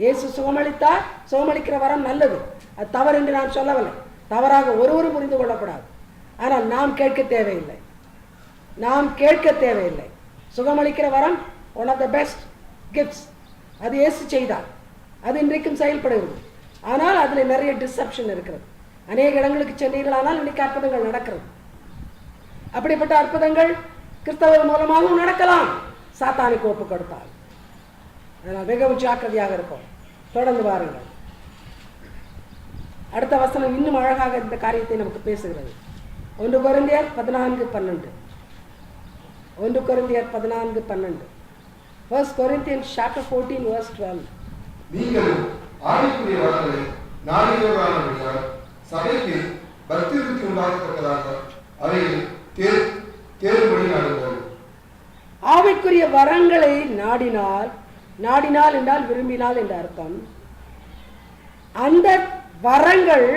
இயேசு சுகமளித்தார், சுகமளிக்கிற வரம் நல்லது, அது தவறு என்று நான் சொல்லவில்லை. தவறாக ஒருவரும் புரிந்து கொள்ளக்கூடாது. ஆனால் நாம் கேட்க தேவையில்லை, நாம் கேட்க தேவையில்லை. சுகமளிக்கிற வரம் one of the best gifts. அது இயேசு செய்தார், அது இன்றைக்கும் செயல்படுகிறது. ஆனால் அதில் நிறைய டிசப்ஷன் இருக்கிறது. அநேக இடங்களுக்கு சென்றீர்களானால் இன்னைக்கு அற்புதங்கள் நடக்கிறது. அப்படிப்பட்ட அற்புதங்கள் கிறிஸ்தவர் மூலமாகவும் நடக்கலாம், சாத்தானுக்கு ஒப்பு கொடுத்தால். அதனால் மிகவும் ஜாக்கிரதையாக இருக்கும். தொடர்ந்து வாருங்கள். அடுத்த வசனம் இன்னும் அழகாக இந்த காரியத்தை நமக்கு பேசுகிறது. 1 கொரிந்தியர் 14:12. 1 கொரிந்தியர் 14:12. 1 Corinthians chapter 14 verse 12. நீங்களும் ஆவிக்குரிய வரங்களை நாடுகிறவர்களானபடியால் சபைக்கு பக்தி விருத்தி உண்டாகத்தக்கதாக அவையில் தேர்வுபடி நாடுங்கள். ஆவிக்குரிய வரங்களை நாடினால் என்றால் விரும்பினால் என்ற அர்த்தம். அந்த வரங்கள்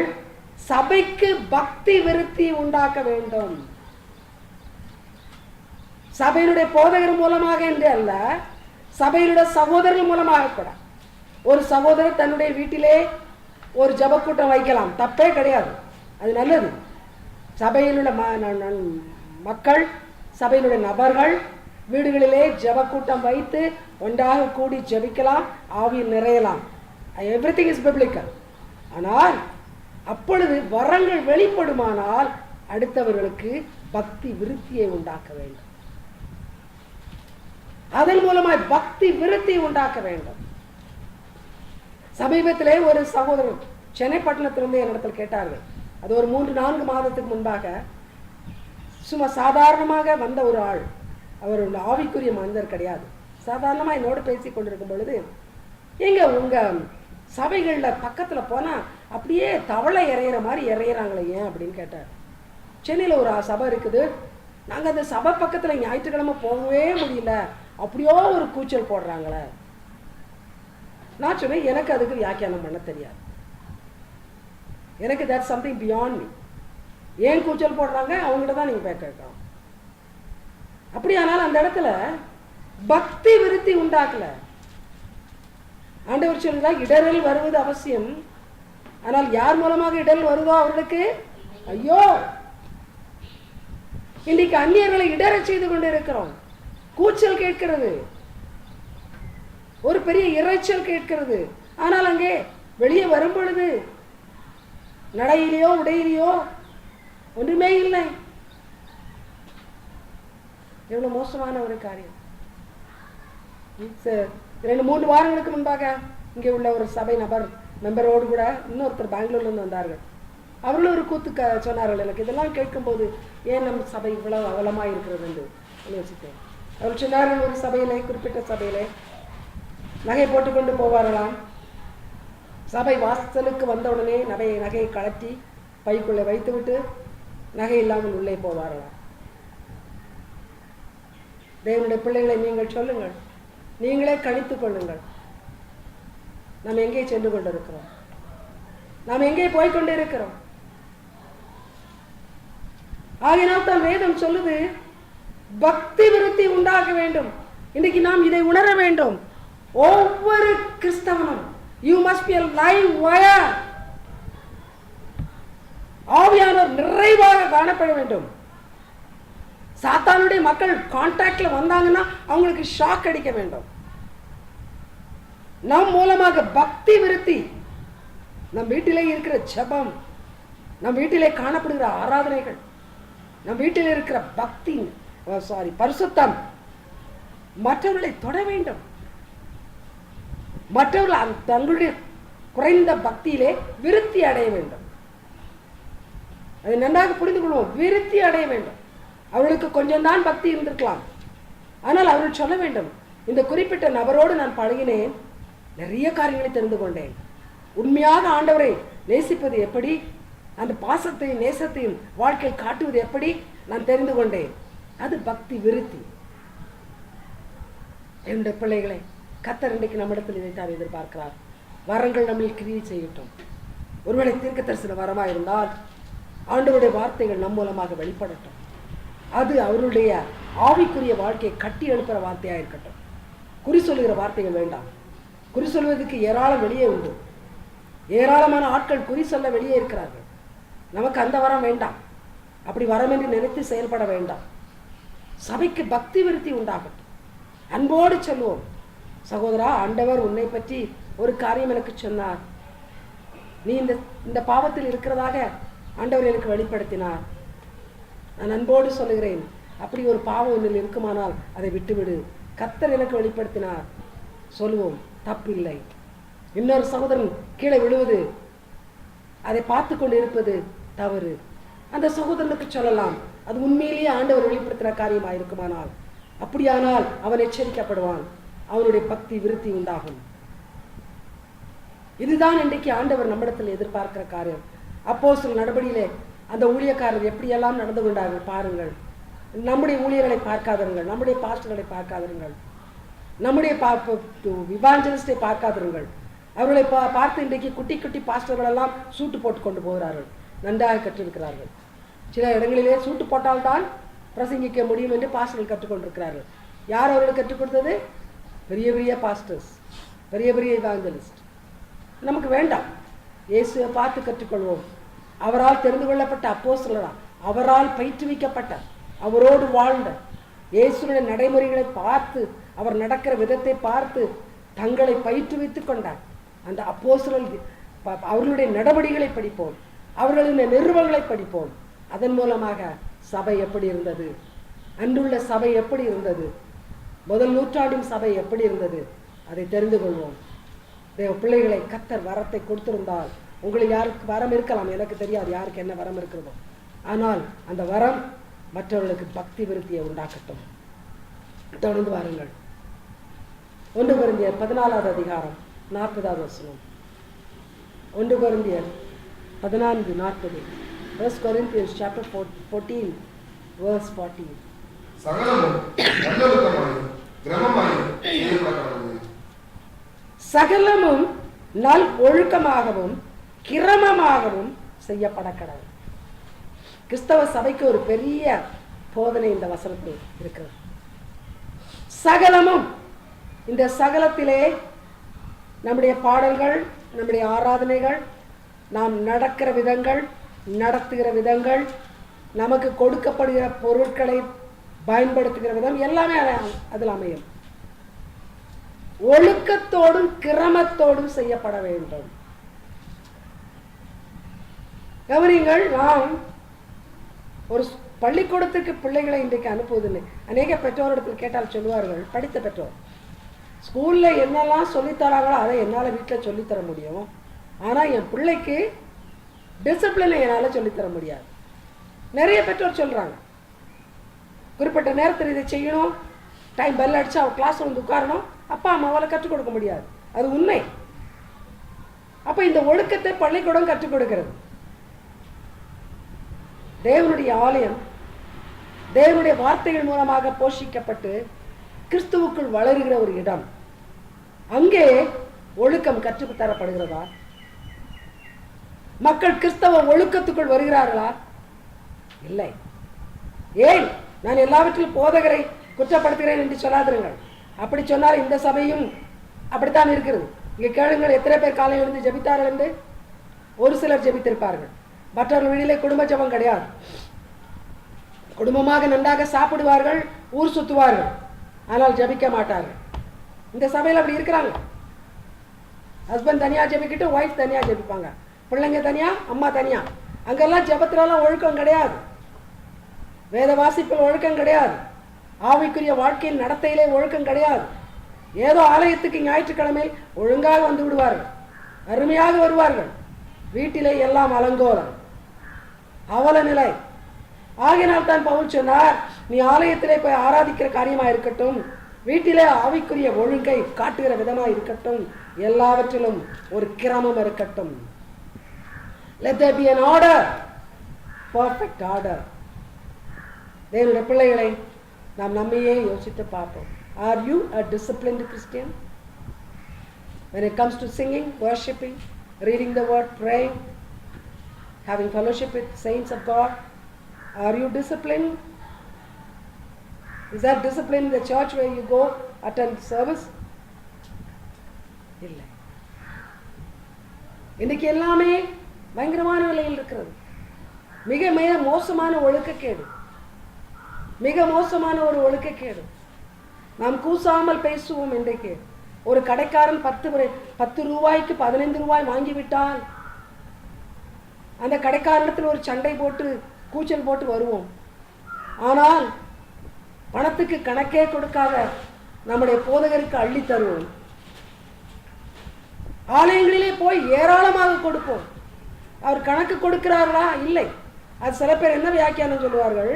சபைக்கு பக்தி விருத்தி உண்டாக்க வேண்டும். சபையினுடைய போதகர் மூலமாக என்று அல்ல, சபையினுடைய சகோதரர்கள் மூலமாக கூட. ஒரு சகோதரர் தன்னுடைய வீட்டிலே ஒரு ஜபக்கூட்டம் வைக்கலாம், தப்பே கிடையாது, அது நல்லது. சபையிலுள்ள மக்கள், சபையிலுடைய நபர்கள் வீடுகளிலே ஜபக்கூட்டம் வைத்து ஒன்றாக கூடி ஜபிக்கலாம், ஆவியில் நிறையலாம். Everything is biblical. ஆனால் அப்பொழுது வரங்கள் வெளிப்படுமானால் அடுத்தவர்களுக்கு பக்தி விருத்தியை உண்டாக்க வேண்டும். அதன் மூலமாய் பக்தி விருத்தி உண்டாக்க வேண்டும். சமீபத்திலே ஒரு சகோதரர் சென்னை பட்டணத்திலிருந்து என்னிடத்தில் கேட்டார்கள். அது ஒரு 3-4 மாதத்துக்கு முன்பாக. சும்மா சாதாரணமாக வந்த ஒரு ஆள், அவர் ஒரு ஆவிக்குரிய மனிதர் கிடையாது. சாதாரணமாக என்னோடு பேசி கொண்டிருக்கும் பொழுது, எங்க உங்கள் சபைகளில் பக்கத்தில் போனால் அப்படியே தவளை இறையிற மாதிரி இறையிறாங்களே ஏன் அப்படின்னு கேட்டார். சென்னையில் ஒரு சபை இருக்குது, நாங்கள் அந்த சபை பக்கத்தில் ஞாயிற்றுக்கிழமை போகவே முடியல, அப்படியோ ஒரு கூச்சல் போடுறாங்களே. நான் சொன்னேன், எனக்கு அதுக்கு வியாக்கியானம் பண்ண தெரியாது, எனக்கு தட்ஸ் சம்திங் பியாண்ட் மீ. ஏன் கூச்சல் போடுறாங்க அவங்கள்ட்ட தான் நீங்கள் கேட்கணும். அப்படியானால் அந்த இடத்துல பக்தி விருத்தி உண்டாக்கல. ஆண்டவர் சொல்லுதான் இடரல் வருவது அவசியம், ஆனால் யார் மூலமாக இடரல் வருதோ அவர்களுக்கு ஐயோ. இன்னைக்கு அந்நியர்களை இடர செய்து கொண்டு இருக்கிறோம். கூச்சல் கேட்கிறது, ஒரு பெரிய இறைச்சல் கேட்கிறது. ஆனால் அங்கே வெளியே வரும் பொழுது நடையிலையோ உடையிலையோ ஒன்றுமே இல்லை. எவ்வளவு மோசமான ஒரு காரியம். 2-3 வாரங்களுக்கு முன்பாக இங்கே உள்ள ஒரு சபை மெம்பரோடு கூட இன்னொருத்தர் பெங்களூர்லேருந்து வந்தார்கள். அவர்களும் ஒரு கூத்து சொன்னார்கள். எனக்கு இதெல்லாம் கேட்கும்போது ஏன் நம்ம சபை இவ்வளவு அவலமாக இருக்கிறது என்று யோசித்தேன். அவர் சொன்னார்கள், ஒரு சபையிலே, குறிப்பிட்ட சபையிலே நகை போட்டுக்கொண்டு போவார்களாம். சபை வாசலுக்கு வந்தவுடனே நகையை கழட்டி பைக்குள்ளே வைத்துவிட்டு நகை இல்லாமல் உள்ளே போவார்களாம். தேவனுடைய பிள்ளைகளை நீங்கள் சொல்லுங்கள், நீங்களே கணித்துக் கொள்ளுங்கள், நாம் எங்கே சென்று கொண்டிருக்கிறோம், நாம் எங்கே போய்கொண்டு இருக்கிறோம். ஆகினால் தான் வேதம் சொல்லுது, பக்தி விருத்தி உண்டாக வேண்டும். இன்றைக்கு நாம் இதை உணர வேண்டும். ஒவ்வொரு கிறிஸ்தவனும் you must be a live wire. ஆவியானவர் நிறைவாக காணப்பட வேண்டும். சாத்தானுடைய மக்கள் கான்டாக்ட்ல வந்தாங்கன்னா அவங்களுக்கு ஷாக் அடிக்க வேண்டும். நம் மூலமாக பக்தி விருத்தி, நம் வீட்டிலே இருக்கிற ஜெபம், நம் வீட்டிலே காணப்படுகிற ஆராதனைகள், நம் வீட்டில் இருக்கிற பக்தி பரிசுத்தம் மற்றவர்களை தொட வேண்டும். மற்றவர்கள் தங்களுடைய குறைந்த பக்தியிலே விருத்தி அடைய வேண்டும். அதை நன்றாக புரிந்து கொள்வோம். விருத்தி அடைய வேண்டும். அவர்களுக்கு கொஞ்சம் தான் பக்தி இருந்திருக்கலாம், ஆனால் அவர்கள் சொல்ல வேண்டும், இந்த குறிப்பிட்ட நபரோடு நான் பழகினேன், நிறைய காரியங்களை தெரிந்து கொண்டேன். உண்மையாக ஆண்டவரை நேசிப்பது எப்படி, அந்த பாசத்தையும் நேசத்தையும் வாழ்க்கையில் காட்டுவது எப்படி நான் தெரிந்து கொண்டேன். அது பக்தி விருத்தி. என்னுடைய பிள்ளைகளை, கர்த்தர் இன்றைக்கு நம்மிடத்தில் இதைத்தான் எதிர்பார்க்கிறார். வரங்கள் நம்மில் கிரியை செய்யட்டும். ஒருவேளை தீர்க்க தரிசன வரமாக இருந்தால் ஆண்டவருடைய வார்த்தைகள் நம் மூலமாக வெளிப்படட்டும். அது அவருடைய ஆவிக்குரிய வாழ்க்கையை கட்டி எழுப்புகிற வார்த்தையாக இருக்கட்டும். குறி சொல்லுகிற வார்த்தைகள் வேண்டாம். குறி சொல்வதற்கு ஏராளம் வெளியே உண்டு. ஏராளமான ஆட்கள் குறி சொல்ல வெளியே இருக்கிறார்கள். நமக்கு அந்த வரம் வேண்டாம். அப்படி வரம் என்று நினைத்து செயல்பட வேண்டாம். சபைக்கு பக்தி விருத்தி உண்டாகட்டும். அன்போடு சொல்லுவோம், சகோதரா, ஆண்டவர் உன்னை பற்றி ஒரு காரியம் எனக்கு சொன்னார், நீ இந்த பாவத்தில் இருக்கிறதாக ஆண்டவர் எனக்கு வெளிப்படுத்தினார். நான் அன்போடு சொல்லுகிறேன், அப்படி ஒரு பாவம் என்னில் இருக்குமானால் அதை விட்டுவிடு, கர்த்தர் எனக்கு வெளிப்படுத்தினார். சொல்லுவோம், தப்பில்லை. இன்னொரு சகோதரன் கீழே விழுவது, அதை பார்த்து கொண்டு இருப்பது தவறு. அந்த சகோதரனுக்கு சொல்லலாம், அது உண்மையிலேயே ஆண்டவர் வெளிப்படுத்தின காரியமாக இருக்குமானால், அப்படியானால் அவன் எச்சரிக்கப்படுவான், அவனுடைய பக்தி விருத்தி உண்டாகும். இதுதான் இன்றைக்கு ஆண்டவர் நம்மிடத்தில் எதிர்பார்க்கிற காரியம். அப்போஸ்தலர் நடபடியிலே அந்த ஊழியக்காரர் எப்படியெல்லாம் நடந்து கொண்டார்கள் பாருங்கள். நம்முடைய ஊழியர்களை பார்க்காதிருங்கள், நம்முடைய பாஸ்டர்களை பார்க்காதிருங்கள், நம்முடைய இவாஞ்சலிஸ்டை பார்க்காதிருங்கள். அவர்களை பார்த்து இன்றைக்கு குட்டி குட்டி பாஸ்டர்கள் எல்லாம் சூட்டு போட்டு கொண்டு போகிறார்கள். நன்றாக கற்றிருக்கிறார்கள். சில இடங்களிலே சூட்டு போட்டால்தான் பிரசங்கிக்க முடியும் என்று பாஸ்டர்கள் கற்றுக்கொண்டிருக்கிறார்கள். யார் அவர்கள் கற்றுக் கொடுத்தது? பெரிய பெரிய பாஸ்டர்ஸ், பெரிய பெரிய இவாஞ்சலிஸ்ட். நமக்கு வேண்டாம். இயேசுவை பார்த்து கற்றுக்கொள்வோம். அவரால் தெரிந்து கொள்ளப்பட்ட அப்போஸ்தலரா, அவரால் பயிற்றுவிக்கப்பட்ட, அவரோடு வாழ்ந்த, இயேசுடைய நடைமுறைகளை பார்த்து, அவர் நடக்கிற விதத்தை பார்த்து தங்களை பயிற்றுவித்துக் கொண்டார். அந்த அப்போஸ்தலர்கள் அவர்களுடைய நடவடிக்கைகளை படிப்போம், அவர்களுடைய நிறுவனங்களை படிப்போம். அதன் மூலமாக சபை எப்படி இருந்தது, அன்றுள்ள சபை எப்படி இருந்தது, முதல் நூற்றாண்டின் சபை எப்படி இருந்தது, அதை தெரிந்து கொள்வோம். தேவ பிள்ளைகளை, கர்த்தர் வரத்தை கொடுத்திருந்தால், உங்களுக்கு யாருக்கு வரம் இருக்கலாம், எனக்கு தெரியாது யாருக்கு என்ன வரம் இருக்கிறதோ, ஆனால் அந்த வரம் மற்றவர்களுக்கு பக்தி விருத்தியை உண்டாக்கட்டும். தொடர்ந்து வாருங்கள். 1 கொரிந்தியர் 14வது அதிகாரம் 40வது வசனம். 1 கொரிந்தியர் 14:40. 1 Corinthians chapter 14 verse 40. சகலமும் நல்லொழுக்கமாயும் கிரமமாயும் செய்யப்படக்கடவது. சகலமும் நல் ஒழுக்கமாகவும் கிரமமாகவும் செய்யப்பட கடவுள். கிறிஸ்தவ சபைக்கு ஒரு பெரிய போதனை இந்த வசனத்தில் இருக்கிறது. சகலமும், இந்த சகலத்திலே நம்முடைய பாடல்கள், நம்முடைய ஆராதனைகள், நாம் நடக்கிற விதங்கள், நடத்துகிற விதங்கள், நமக்கு கொடுக்கப்படுகிற பொருட்களை பயன்படுத்துகிற விதம் எல்லாமே அதில் அமையும். ஒழுக்கத்தோடும் கிரமத்தோடும் செய்யப்பட வேண்டும். கவனிங்கள், நாம் ஒரு பள்ளிக்கூடத்துக்கு பிள்ளைகளை இன்றைக்கு அனுப்புவதில்லை. அநேக பெற்றோரிடத்தில் கேட்டால் சொல்லுவார்கள், படித்த பெற்றோர், ஸ்கூலில் என்னெல்லாம் சொல்லித்தராங்களோ அதை என்னால் வீட்டில் சொல்லித்தர முடியும், ஆனால் என் பிள்ளைக்கு டிசிப்ளினை என்னால் சொல்லித்தர முடியாது. நிறைய பெற்றோர் சொல்கிறாங்க, குறிப்பிட்ட நேரத்தில் இதை செய்யணும், டைம் பெல் அடித்து அவள் கிளாஸ் வந்து உட்காரணும், அப்பா அம்மாவால் கற்றுக் கொடுக்க முடியாது. அது உண்மை. அப்போ இந்த ஒழுக்கத்தை பள்ளிக்கூடம் கற்றுக் கொடுக்கிறது. தேவனுடைய ஆலயம் தேவனுடைய வார்த்தைகள் மூலமாக போஷிக்கப்பட்டு கிறிஸ்துவுக்குள் வளருகிற ஒரு இடம். அங்கே ஒழுக்கம் கற்றுத் தரப்படுகிறதா? மக்கள் கிறிஸ்தவ ஒழுக்கத்துக்குள் வருகிறார்களா? இல்லை. ஏன் நான் எல்லாவற்றிலும் போதகரை குற்றப்படுத்துகிறேன் என்று சொல்லாதிருங்கள். அப்படி சொன்னால் இந்த சபையும் அப்படித்தான் இருக்கிறது. இங்கே கேளுங்கள், எத்தனை பேர் காலையில் எழுந்து ஜெபித்தார்கள் என்று. ஒரு சிலர் ஜெபித்திருப்பார்கள், மற்றவர்கள் வீட்டிலே குடும்ப ஜெபம் கிடையாது. குடும்பமாக நன்றாக சாப்பிடுவார்கள், ஊர் சுற்றுவார்கள், ஆனால் ஜெபிக்க மாட்டார்கள். இந்த சபையில் அப்படி இருக்கிறாங்க. ஹஸ்பண்ட் தனியாக ஜெபிக்கிட்டு ஒய்ஃப் தனியாக ஜெபிப்பாங்க, பிள்ளைங்க தனியாக, அம்மா தனியாக. அங்கெல்லாம் ஜெபத்திலலாம் ஒழுக்கம் கிடையாது, வேத வாசிப்பில் ஒழுக்கம் கிடையாது, ஆவிக்குரிய வாழ்க்கையில் நடத்தையிலே ஒழுக்கம் கிடையாது. ஏதோ ஆலயத்துக்கு ஞாயிற்றுக்கிழமையில் ஒழுங்காக வந்து விடுவார்கள், அருமையாக வருவார்கள், வீட்டிலே எல்லாம் அலங்கோலம், அவல நிலை. ஆகினால் தான் பவுல் சொன்னார், நீ ஆலயத்திலே போய் ஆராதிக்கிற காரியமாக இருக்கட்டும், வீட்டிலே ஆவிக்குரிய ஒழுங்கை காட்டுகிற விதமாக இருக்கட்டும், எல்லாவற்றிலும் ஒரு கிரமம் இருக்கட்டும். Let there be an order, perfect order. தேவனுடைய பிள்ளைகளை நாம் நம்மையே யோசித்து பார்ப்போம். Are you a disciplined Christian? When it comes to singing, worshiping, reading the word, praying, having fellowship with saints of God, are you disciplined? Is that discipline in the church where you go attend service? இல்லை. இன்னைக்கு எல்லாமே பயங்கரமான நிலையில் இருக்கிறது. மிக மிக மோசமான ஒழுக்கக்கேடு, மிக மோசமான ஒரு ஒழுக்கக்கேடு. நாம் கூசாமல் பேசுவோம். இன்றைக்கு ஒரு கடைக்காரன் 10 ரூபாய்க்கு 15 ரூபாய் வாங்கிவிட்டால் அந்த கடைக்காரனத்தில் ஒரு சண்டை போட்டு கூச்சல் போட்டு வருவோம். ஆனால் பணத்துக்கு கணக்கே கொடுக்காத நம்முடைய போதகருக்கு அள்ளி தருவோம். ஆலயங்களிலே போய் ஏராளமாக கொடுப்போம். அவர் கணக்கு கொடுக்கிறார்களா? இல்லை. அது சில பேர் என்ன வியாக்கியானம் சொல்லுவார்கள்,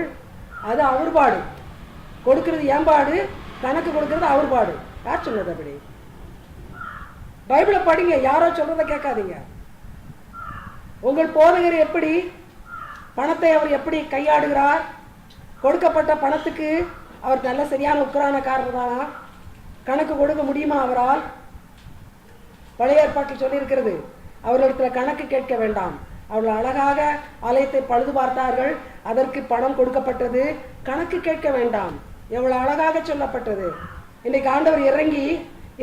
அது அவர் பாடு, கொடுக்கிறது ஏம்பாடு, கணக்கு கொடுக்கிறது அவர் பாடு. யார் சொன்னது அப்படி? பைபிளை படிங்க, யாரோ சொல்றதை கேட்காதீங்க. உங்கள் போதகர் எப்படி பணத்தை அவர் எப்படி கையாடுகிறார்? கொடுக்கப்பட்ட பணத்துக்கு அவர் நல்ல சரியான உக்கரான காரணம் தானா? கணக்கு கொடுக்க முடியுமா அவரால்? பழைய ஏற்பாட்டில் சொல்லியிருக்கிறது, அவர்களிடத்தில் கணக்கு கேட்க வேண்டாம். அவர்கள் அழகாக ஆலயத்தை பழுது பார்த்தார்கள், அதற்கு பணம் கொடுக்கப்பட்டது, கணக்கு கேட்க வேண்டாம். எவ்வளவு அழகாக சொல்லப்பட்டது. இன்னைக்கு ஆண்டவர் இறங்கி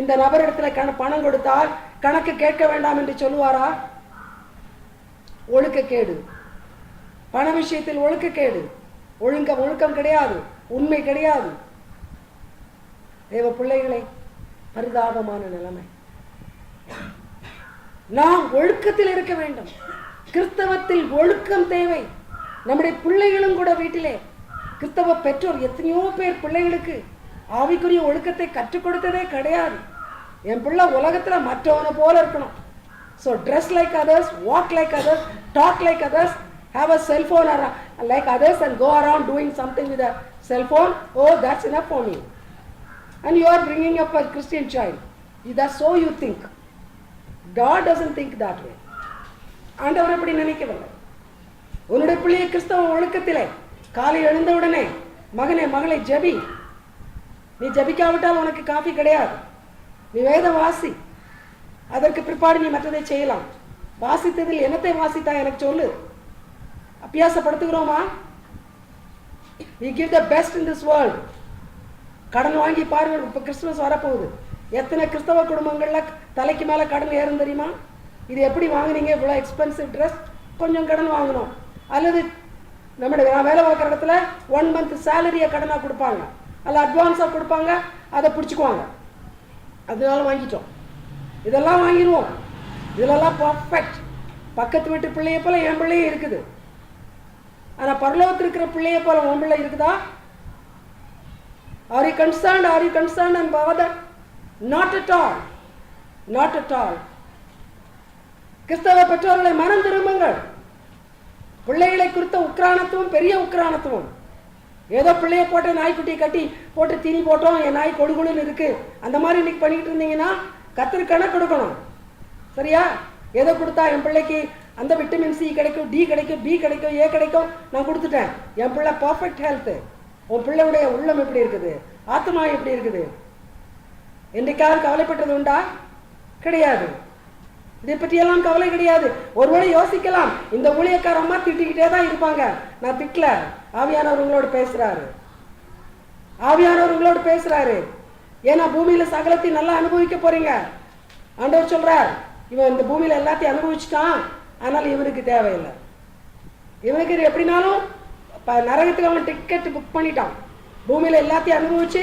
இந்த நபரிடத்தில் பணம் கொடுத்தால் கணக்கு கேட்க வேண்டாம் என்று சொல்லுவாரா? ஒழுக்கக்கேடு, பண விஷயத்தில் ஒழுக்கக்கேடு, ஒழுக்கம் கிடையாது, உண்மை கிடையாது. தேவ பிள்ளைகளை, பரிதாபமான நிலைமை. நாம் ஒழுக்கத்தில் இருக்க வேண்டும். கிறிஸ்தவத்தில் ஒழுக்கம் தேவை. நம்முடைய பிள்ளைகளும் கூட வீட்டிலே கிறிஸ்தவ பெற்றோர் எத்தனையோ பேர் பிள்ளைகளுக்கு ஆவிக்குரிய ஒழுக்கத்தை கற்றுக் கொடுத்ததே கிடையாது. என் பிள்ளை உலகத்தில் மற்றவனை போல இருக்கணும். So dress like others, walk like others, talk like others, have a cell phone like others and go around doing something with a cell phone. Oh, that's enough for me. And you are bringing up a Christian child. That's so you think. God doesn't think that way. ஆண்டவர் அப்படி நினைக்கவில்லை. உன்னுடைய பிள்ளையை கிறிஸ்தவ ஒழுக்கத்திலே காலை எழுந்தவுடனே மகனே மகளை JP. நீ ஜெபிக்காவிட்டால் உனக்கு காஃபி கிடையாது. நீ வேதம் வாசி. அதற்கு பிற்பாடு நீ மற்றதை செய்யலாம். வாசித்ததில் என்னத்தை வாசித்தா எனக்கு சொல்லு. அபியாசப்படுத்துகிறோமா? we give the best in this world. கடன் வாங்கி பாருங்கள். இப்போ கிறிஸ்துமஸ் வரப்போகுது. எத்தனை கிறிஸ்தவ குடும்பங்கள்ல தலைக்கு மேலே கடன் ஏறும் தெரியுமா? இது எப்படி வாங்குனீங்க? இவ்வளோ எக்ஸ்பென்சிவ் ட்ரெஸ், கொஞ்சம் கடன் வாங்கணும். அல்லது நம்முடைய வேலை பார்க்குற இடத்துல 1 month சேலரியை கடனாக கொடுப்பாங்க, அல்ல அட்வான்ஸாக கொடுப்பாங்க, அதை பிடிச்சிக்குவாங்க. அதனால வாங்கிட்டோம். இதெல்லாம் வாங்கிடுவோம். இதெல்லாம் பர்ஃபெக்ட். பக்கத்து வீட்டு பிள்ளையை போல என் பிள்ளையும் இருக்குது. ஆனால் பரலோகத்தில் இருக்கிற பிள்ளையை போல உன் பிள்ளை இருக்குதா? Are you concerned? Are you concerned and bothered? Not at all. Not at all. கிறிஸ்தவ பெற்றோர்களை மனம் திரும்புங்கள். பிள்ளைகளை குறித்த உக்ரானத்துவம் பெரிய உக்ரானத்துவம். ஏதோ பிள்ளையை போட்ட நாய்க்குட்டி கட்டி போட்டு தீனி போட்டோம், என் நாய் கொடுகுழுன்னு இருக்கு, அந்த மாதிரி இன்னைக்கு பண்ணிட்டு இருந்தீங்கன்னா கத்திரி கணக்கு கொடுக்கணும். சரியா? எதை கொடுத்தா என் பிள்ளைக்கு அந்த விட்டமின் சி கிடைக்கும், டி கிடைக்கும், பி கிடைக்கும், ஏ கிடைக்கும், நான் கொடுத்துட்டேன். என் பிள்ளை பர்ஃபெக்ட் ஹெல்த். உன் பிள்ளையுடைய உள்ளம் எப்படி இருக்குது? ஆத்மா எப்படி இருக்குது? என்றைக்காவது கவலைப்பட்டது உண்டா? கிடையாது. இதை பற்றியெல்லாம் கவலை கிடையாது. ஒருவேளை யோசிக்கலாம், இந்த ஊழியக்காரம்மா திட்டிக்கிட்டே தான் இருப்பாங்க. நான் திட்டல. ஆவியானவர் உங்களோடு பேசுறாரு. ஆவியானவர் உங்களோடு பேசுறாரு. ஏன்னா பூமியில சகலத்தையும் நல்லா அனுபவிக்க போறீங்க. ஆண்டவர் சொல்றார், இவன் இந்த பூமியில எல்லாத்தையும் அனுபவிச்சுட்டான், ஆனால் இவனுக்கு தேவையில்லை. இவனுக்கு எப்படினாலும் நரகத்துக்கு அவன் டிக்கெட் புக் பண்ணிட்டான். பூமியில எல்லாத்தையும் அனுபவிச்சு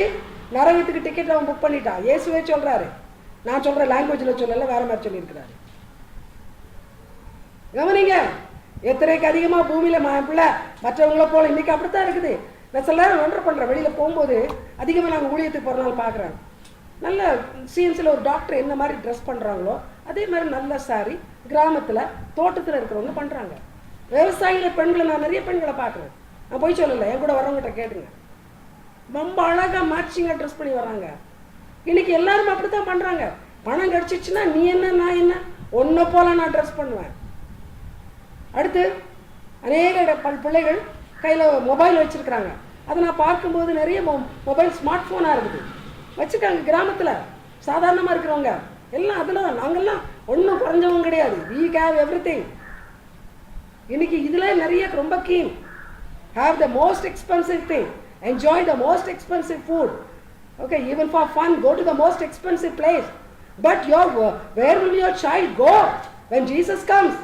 நரகத்துக்கு டிக்கெட் அவன் புக் பண்ணிட்டான். இயேசுவே சொல்றாரு. நான் சொல்ற லாங்குவேஜ்ல சொல்லல, வேற மாதிரி சொல்லியிருக்கிறாரு. கவனிங்க, எத்தனைக்கு அதிகமா பூமியில பிள்ளை மற்றவங்கள போல இன்னைக்கு அப்படித்தான் இருக்குது. நான் சில நேரம் ஒன்றை பண்றேன். வெளியில போகும்போது அதிகமாக நாங்கள் ஊழியத்துக்கு போற நாள் பார்க்குறேன். நல்ல சிஎன்சியில் ஒரு டாக்டர் என்ன மாதிரி ட்ரெஸ் பண்றாங்களோ அதே மாதிரி நல்ல சாரி கிராமத்துல தோட்டத்தில் இருக்கிறவங்க பண்றாங்க. விவசாயிகள் பெண்களை நான் நிறைய பெண்களை பார்க்குறேன். நான் போய் சொல்லலை, என் கூட வரவங்கிட்ட கேட்டுங்க. ரொம்ப அழகா மேட்சிங்கா ட்ரெஸ் பண்ணி வர்றாங்க. இன்னைக்கு எல்லாரும் அப்படித்தான் பண்றாங்க. பணம் கிடைச்சிச்சுன்னா நீ என்ன நான் என்ன, ஒன்ன போல நான் ட்ரெஸ் பண்ணுவேன். அடுத்து அநேக பிள்ளைகள் கையில் மொபைல் வச்சிருக்கிறாங்க. அதை நான் பார்க்கும்போது நிறைய மொபைல் ஸ்மார்ட் ஃபோனாக இருக்குது வச்சுருக்காங்க. கிராமத்தில் சாதாரணமாக இருக்கிறவங்க எல்லாம் அதில் தான். நாங்கள்லாம் ஒன்றும் குறைஞ்சவங்க கிடையாது. we have everything. இன்னைக்கு இதில் நிறைய ரொம்ப keen. have the most expensive thing, enjoy the most expensive food. Okay, even for fun, go to the most expensive place. But where will your child go when Jesus comes?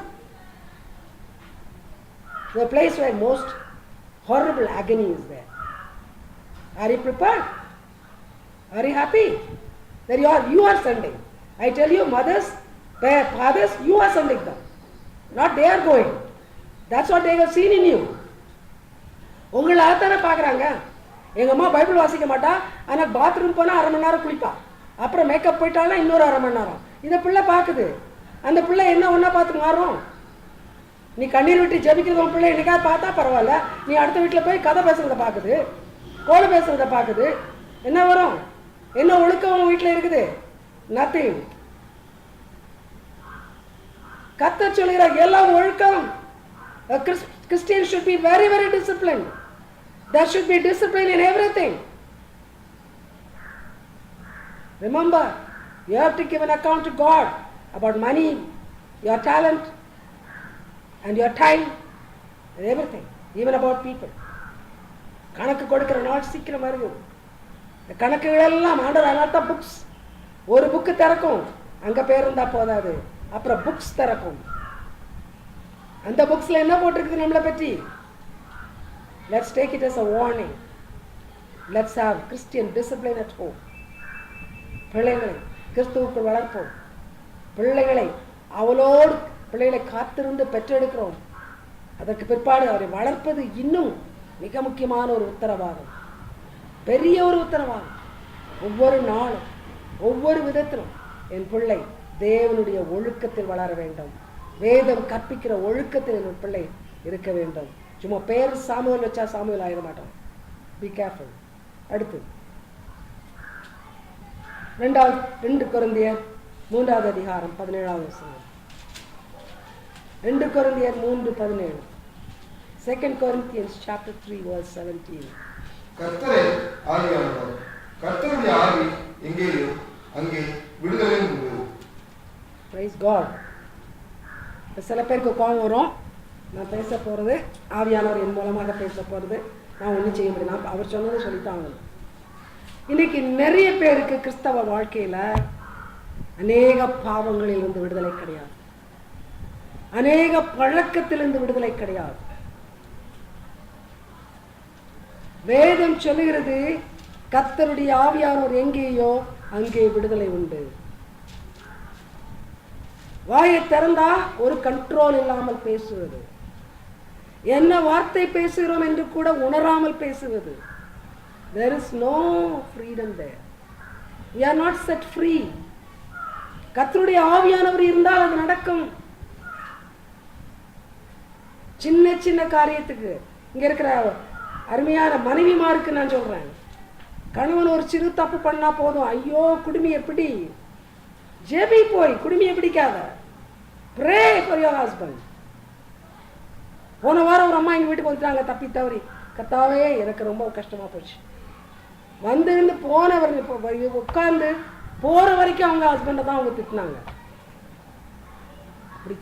The place where most horrible agony is there. Are you prepared? Are you happy that you are sending? I tell you, mothers, fathers, you are sending them. Not they are going. That's what they have seen in you. உங்களை தானே பார்க்குறாங்க. எங்கள் அம்மா Bible வாசிக்க மாட்டா, ஆனால் bathroom போனால் 1/2 மணி நேரம் குளிப்பா, அப்புறம் மேக்கப் போயிட்டாலும் இன்னொரு 1/2 மணி நேரம். இதை பிள்ளை பார்க்குது. அந்த பிள்ளை என்ன ஒன்றா பார்த்து மாறும்? நீ கண்ணீர் விட்டு ஜெபிக்கிறது உன் பிள்ளை என்னைக்காவது பார்த்தா பரவாயில்ல. நீ அடுத்த வீட்டில் போய் கதை பேசுறதை பார்க்குது, கோலை பேசுறதை பார்க்குது. என்ன வரும்? என்ன ஒழுக்கம் உன் வீட்டில் இருக்குது? நத்திங். கர்த்தர் சொல்கிறார் எல்லாம் ஒழுக்கம். A Christian should be very, very disciplined. There should be discipline in everything. Remember, you have to give an account to God about money, your talent, and your time, and everything, even about people. கணக்கு கொடுக்கிற நாள் சீக்கிரம் வருது. இந்த கணக்குகள் எல்லாம் ஆண்டவர் அதனால புக்ஸ். ஒரு புக்கு திறக்கும், அங்க பேர் இருந்தா போதாது, அப்புறம் புக்ஸ் திறக்கும். அந்த புக்ஸ்ல என்ன போட்டிருக்குது நம்மளை பற்றி? Let's take it as a warning. Let's have Christian discipline at home. பிள்ளைகளை கிறிஸ்துவுக்குள் வளர்ப்போம். பிள்ளைகளை அவளோடு பிள்ளைகளை காத்திருந்து பெற்றெடுக்கிறோம். அதற்கு பிற்பாடு அவரை வளர்ப்பது இன்னும் மிக முக்கியமான ஒரு உத்தரவாதம், பெரிய ஒரு உத்தரவாதம். ஒவ்வொரு நாளும் ஒவ்வொரு விதத்திலும் என் பிள்ளை தேவனுடைய ஒழுக்கத்தில் வளர வேண்டும். வேதம் கற்பிக்கிற ஒழுக்கத்தில் என் பிள்ளை இருக்க வேண்டும். சும்மா பேர் சாமுவேல் வச்சா சாமுவேல் ஆயிட மாட்டோம். Be careful. அடுத்து 2 கொரிந்தியர் 3வது அதிகாரம் 17வது வசனம். 2 கொரிந்தியர் 3:17. 2 Corinthians chapter 3 verse 17. கர்த்தரே ஆவியானவர். கர்த்தருடைய ஆவி எங்கேயோ அங்கே விடுதலை உண்டு. Praise God. சில பேருக்கு கோபம் வரும். நான் பேச போகிறது ஆவியானவர் என் மூலமாக பேச போகிறது. நான் ஒன்றும் செய்ய முடியும். நான் அவர் சொன்னதை சொல்லித்தான். இன்னைக்கு நிறைய பேருக்கு கிறிஸ்தவ வாழ்க்கையில் அநேக பாவங்களிலிருந்து விடுதலை கிடையாது. அநேக பழக்கத்திலிருந்து விடுதலை கிடையாது. வேதம் சொல்லுகிறது கர்த்தருடைய ஆவியானவர் எங்கேயோ அங்கே விடுதலை உண்டு. வாயை திறந்தா ஒரு கண்ட்ரோல் இல்லாமல் பேசுவது, என்ன வார்த்தை பேசுகிறோம் என்று கூட உணராமல் பேசுவது. There is no freedom there. We are not set free. கர்த்தருடைய ஆவியானவர் இருந்தால் அது நடக்கும். சின்ன சின்ன காரியத்துக்கு இங்க இருக்கிற அருமையான மனைவிமாருக்கு நான் சொல்றேன், கணவன் ஒரு சிறு தப்பு பண்ணா போதும், ஐயோ குடுமியை பிடி, ஜெபி போய் குடுமியை பிடிக்காத, ப்ரே ஃபார் யுவர் ஹஸ்பண்ட். போன வாரம் ஒரு அம்மா எங்கள் வீட்டுக்கு வந்துட்டாங்க தப்பி தவறி, கர்த்தாவே எனக்கு ரொம்ப கஷ்டமாக போச்சு. வந்து போனவர் உட்காந்து போகிற வரைக்கும் அவங்க ஹஸ்பண்டை தான் அவங்க திட்டினாங்க. அப்படி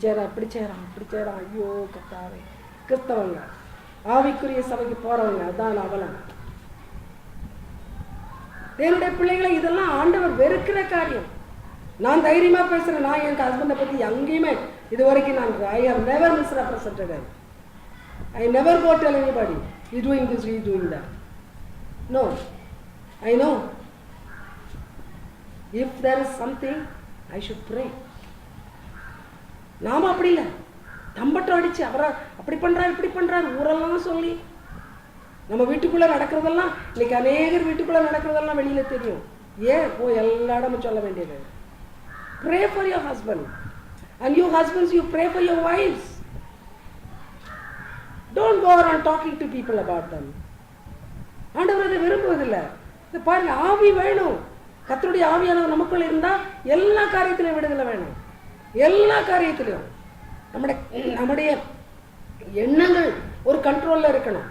செய்கிறான் ஐயோ கர்த்தாவே. கிறிஸ்தவங்க ஆவிக்குரிய சபைக்கு போகிறவங்க அதான் அவலம். என்னுடைய பிள்ளைகளை இதெல்லாம் ஆண்டவர் வெறுக்கிற காரியம். நான் தைரியமாக பேசுகிறேன். நான் என் ஹஸ்பண்டை பற்றி எங்கேயுமே இது வரைக்கும் நான் I have never misrepresented. I never go tell anybody, he is doing this, he is doing that. No, I know. If there is something, I should pray. நாம அப்படி இல்லை, தம்பட்டம் அடிச்சு அவரை அப்படி பண்றாரு இப்படி பண்றாரு ஊரெல்லாம் சொல்லி நம்ம வீட்டுக்குள்ள நடக்கிறதெல்லாம் இன்னைக்கு அநேகர் வீட்டுக்குள்ள நடக்கிறதெல்லாம் வெளியில தெரியும். ஏன் போய் எல்லா இடமும் சொல்ல வேண்டியது? Pray for your husband, and you husbands, you pray for your wives. Don't go around talking to people about them. ஆண்டவர் அதை விரும்புவதில்லை. இது பாருங்க, ஆவி வேணும். கர்த்தருடைய ஆவியானவர் நமக்குள்ள இருந்தா எல்லா காரியத்திலையும் விடுதலை வேணும். எல்லா காரியத்திலையும் நம்முடைய எண்ணங்கள் ஒரு கண்ட்ரோல்ல இருக்கணும்.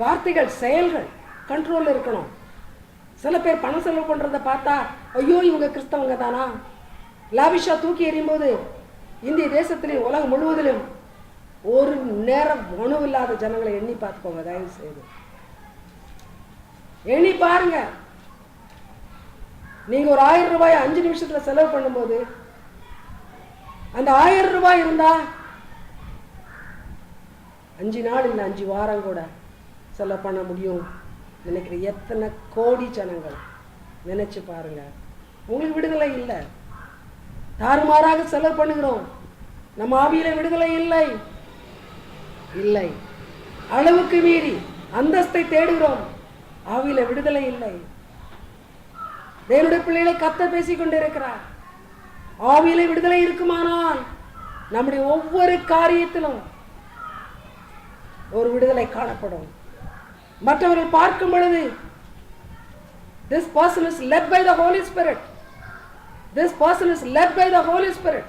வார்த்தைகள் செயல்கள் கண்ட்ரோல்ல இருக்கணும். சில பேர் பணம் செலவு பண்றதை பார்த்தா ஐயோ இவங்க கிறிஸ்தவங்க தானா? லாவிஷா தூக்கி எறியும்போது இந்திய தேசத்திலையும் உலகம் முழுவதிலும் ஒரு நேரம் உணவில்லாத ஜனங்களை எண்ணி பார்த்துக்கோங்க. தயவு செய்து எண்ணி பாருங்க. நீங்க ஒரு 1000 ரூபாய் 5 நிமிஷத்துல செலவு பண்ணும்போது அந்த 1000 ரூபாய் இருந்தா 5 நாள் இல்லை 5 வாரம் கூட செலவு பண்ண முடியும் நினைக்கிற எத்தனை கோடி ஜனங்கள் நினைச்சு பாருங்க. உங்களுக்கு விடுதலை இல்லை. தாறுமாறாக செலவு பண்ணுகிறோம். நம்ம ஆவியில விடுதலை இல்லை. இல்லை, அளவுக்கு மீறி அந்தஸ்தை தேடுகிறோம். ஆவியில விடுதலை இல்லை. தேவனுடைய பிள்ளைகளை கர்த்தர் பேசிக் கொண்டிருக்கிறார். ஆவியில விடுதலை இருக்குமானால் நம்முடைய ஒவ்வொரு காரியத்திலும் ஒரு விடுதலை காணப்படும். மற்றவர்கள் பார்க்கும் பொழுது this person is led by the Holy Spirit. This person is led by the Holy Spirit.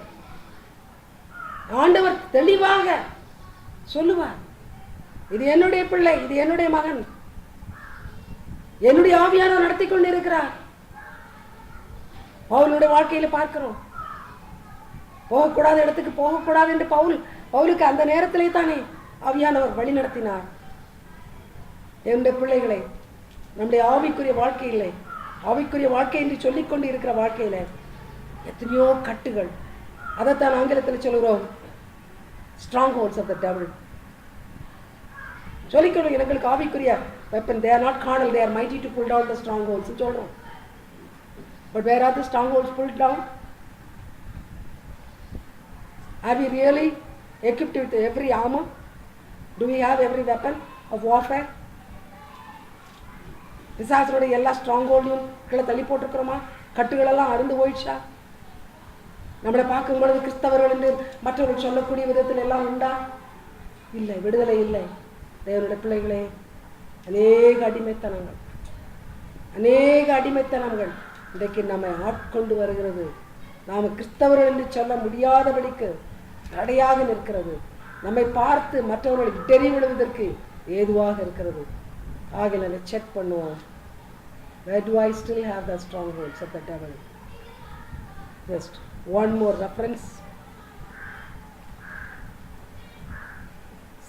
ஆண்டவர் தெளிவாக சொல்லுவார், இது என்னுடைய பிள்ளை, இது என்னுடைய மகன், என்னுடைய ஆவியானவர் நடத்தி கொண்டு இருக்கிறார். பவுலுடைய வாழ்க்கையில பார்க்கிறோம். போகக்கூடாத இடத்துக்கு போகக்கூடாது என்று பவுலுக்கு அந்த நேரத்திலே தானே ஆவியானவர் வழி நடத்தினார். என்னுடைய பிள்ளைகளை நம்முடைய ஆவிக்குரிய வாழ்க்கையிலே, ஆவிக்குரிய வாழ்க்கை என்று சொல்லிக்கொண்டு இருக்கிற வாழ்க்கையில எத்தனையோ கட்டுகள், அதைத்தான் ஆங்கிலத்தில் சொல்கிறோம் strongholds of the devil. சொல்லிக்கொள்ளும் எங்களுக்கு ஆவிக்குரிய weapon, they are not carnal, they are mighty to pull down the strongholds சொல்றோம். But where are the strongholds pulled down? Are we really equipped with every armor? Do we have every weapon of warfare? பிசாசுடைய எல்லா ஸ்ட்ராங்கோல்டையும் கீழே தள்ளி போட்டிருக்கிறோமா? கட்டுகளெல்லாம் அருந்து போயிடுச்சா? நம்மளை பார்க்கும் பொழுது கிறிஸ்தவர்கள் என்று மற்றவர்கள் சொல்லக்கூடிய விதத்தில் எல்லாம் உண்டா? இல்லை, விடுதலை இல்லை. தேவனுடைய பிள்ளைகளே, அநேக அடிமைத்தனங்கள் இன்றைக்கு நம்மை ஆட்கொண்டு வருகிறது. நாம் கிறிஸ்தவர்கள் என்று சொல்ல முடியாதபடிக்கு தடையாக நிற்கிறது. நம்மை பார்த்து மற்றவர்களுக்கு டெரி விடுவதற்கு ஏதுவாக இருக்கிறது. ஆகினால செக் பண்ணுவோம். Where do I still have the strongholds of the devil? Just one more reference.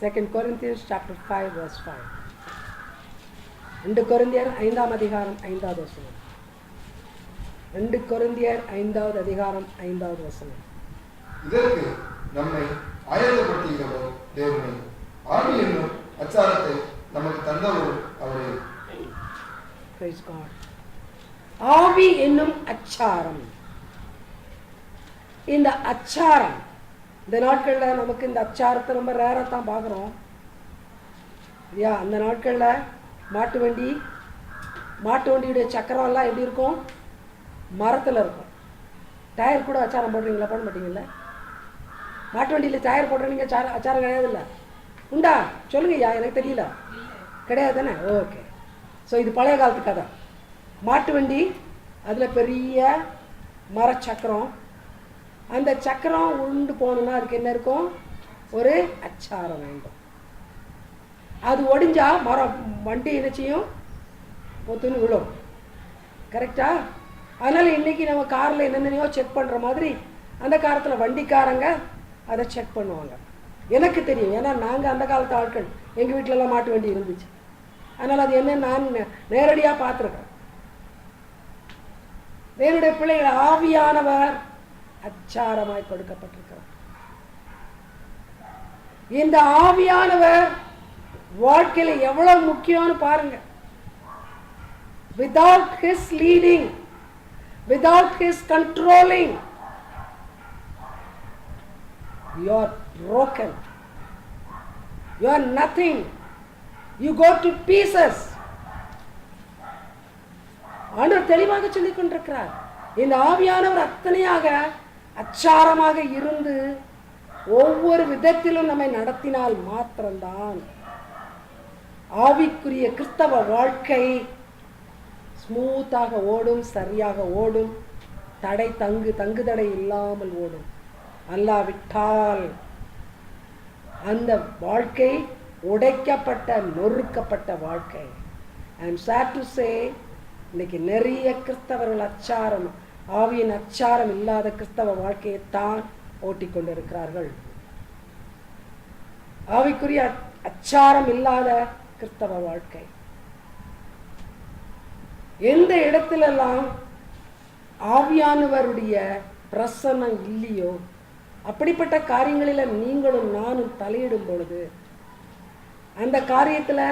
2 Corinthians chapter 5 verse 5. 2 கொரிந்தியர் 5ஆம் அதிகாரம் 5வது வசனம். 2 கொரிந்தியர் 5வது அதிகாரம் 5வது வசனம். இதற்கு நம்மை ஆயத்தப்படுத்துகிறவர் தேவனே, ஆவி என்னும் அச்சாரத்தை நமக்கு தந்தவரும் அவரே. Praise God. ஆவி என்னும் அச்சாரம். இந்த அச்சாரம் இந்த நாட்களில் நமக்கு இந்த அச்சாரத்தை ரொம்ப ரேராக தான் பார்க்குறோம் இல்லையா? அந்த நாட்களில் மாட்டு வண்டியுடைய சக்கரம்லாம் எப்படி இருக்கும்? மரத்தில் இருக்கும். டயர் கூட அச்சாரம் போடுறீங்களா? போட மாட்டீங்கல்ல? மாட்டு வண்டியில் டயர் போடுறீங்க, அச்சாரம் கிடையாதுல்ல? உண்டா? சொல்லுங்கய்யா, எனக்கு தெரியல. கிடையாது தானே? ஓகே. ஸோ இது பழைய காலத்து கதை. மாட்டு வண்டி, அதில் பெரிய மரச்சக்கரம். அந்த சக்கரம் உருண்டு போகணுன்னா அதுக்கு என்ன இருக்கும்? ஒரு அச்சாரம் வேண்டும். அது ஒடிஞ்சா வண்டி என்ன செய்யும்? பொத்துன்னு விழும். கரெக்டா? அதனால் இன்றைக்கி நம்ம காரில் என்னென்னையோ செக் பண்ணுற மாதிரி அந்த காலத்தில் வண்டிக்காரங்க அதை செக் பண்ணுவாங்க. எனக்கு தெரியும், ஏன்னா நாங்கள் அந்த காலத்து ஆட்கள். எங்கள் வீட்டிலலாம் மாட்டு வண்டி இருந்துச்சு. அதனால் அது என்ன நான் நேரடியாக பார்த்துருக்கேன். என்னுடைய பிள்ளைகள் ஆவியானவர் அச்சாரமாய் கொடுக்கப்பட்டிருக்கிறார். இந்த ஆவியானவர் வாழ்க்கையில எவ்வளவு முக்கியம்னு பாருங்க. Without his leading, without his controlling, you are broken. You are nothing. You go to pieces. ஆண்டவர் தெளிவாக சொல்லிக் கொண்டிருக்கிறார். இந்த ஆவியானவர் அத்தனையாக அச்சாரமாக இருந்து ஒவ்வொரு விதத்திலும் நம்மை நடத்தினால் மாத்திரம்தான் ஆவிக்குரிய கிறிஸ்தவ வாழ்க்கை ஸ்மூத்தாக ஓடும், சரியாக ஓடும், தங்குதடை இல்லாமல் ஓடும். அல்லாவிட்டால் அந்த வாழ்க்கை உடைக்கப்பட்ட நொறுக்கப்பட்ட வாழ்க்கை. I am sad to say, இன்னைக்கு நிறைய கிறிஸ்தவர்கள் அச்சாரம், ஆவியின் அச்சாரம் இல்லாத கிறிஸ்தவ வாழ்க்கையைத்தான் ஓட்டிக்கொண்டிருக்கிறார்கள். ஆவிக்குரிய அச்சாரம் இல்லாத கிறிஸ்தவ வாழ்க்கை. எந்த இடத்திலெல்லாம் ஆவியானவருடைய பிரசன்னம் இல்லையோ அப்படிப்பட்ட காரியங்களில் நீங்களும் நானும் தலையிடும் பொழுது, அந்த காரியத்தில்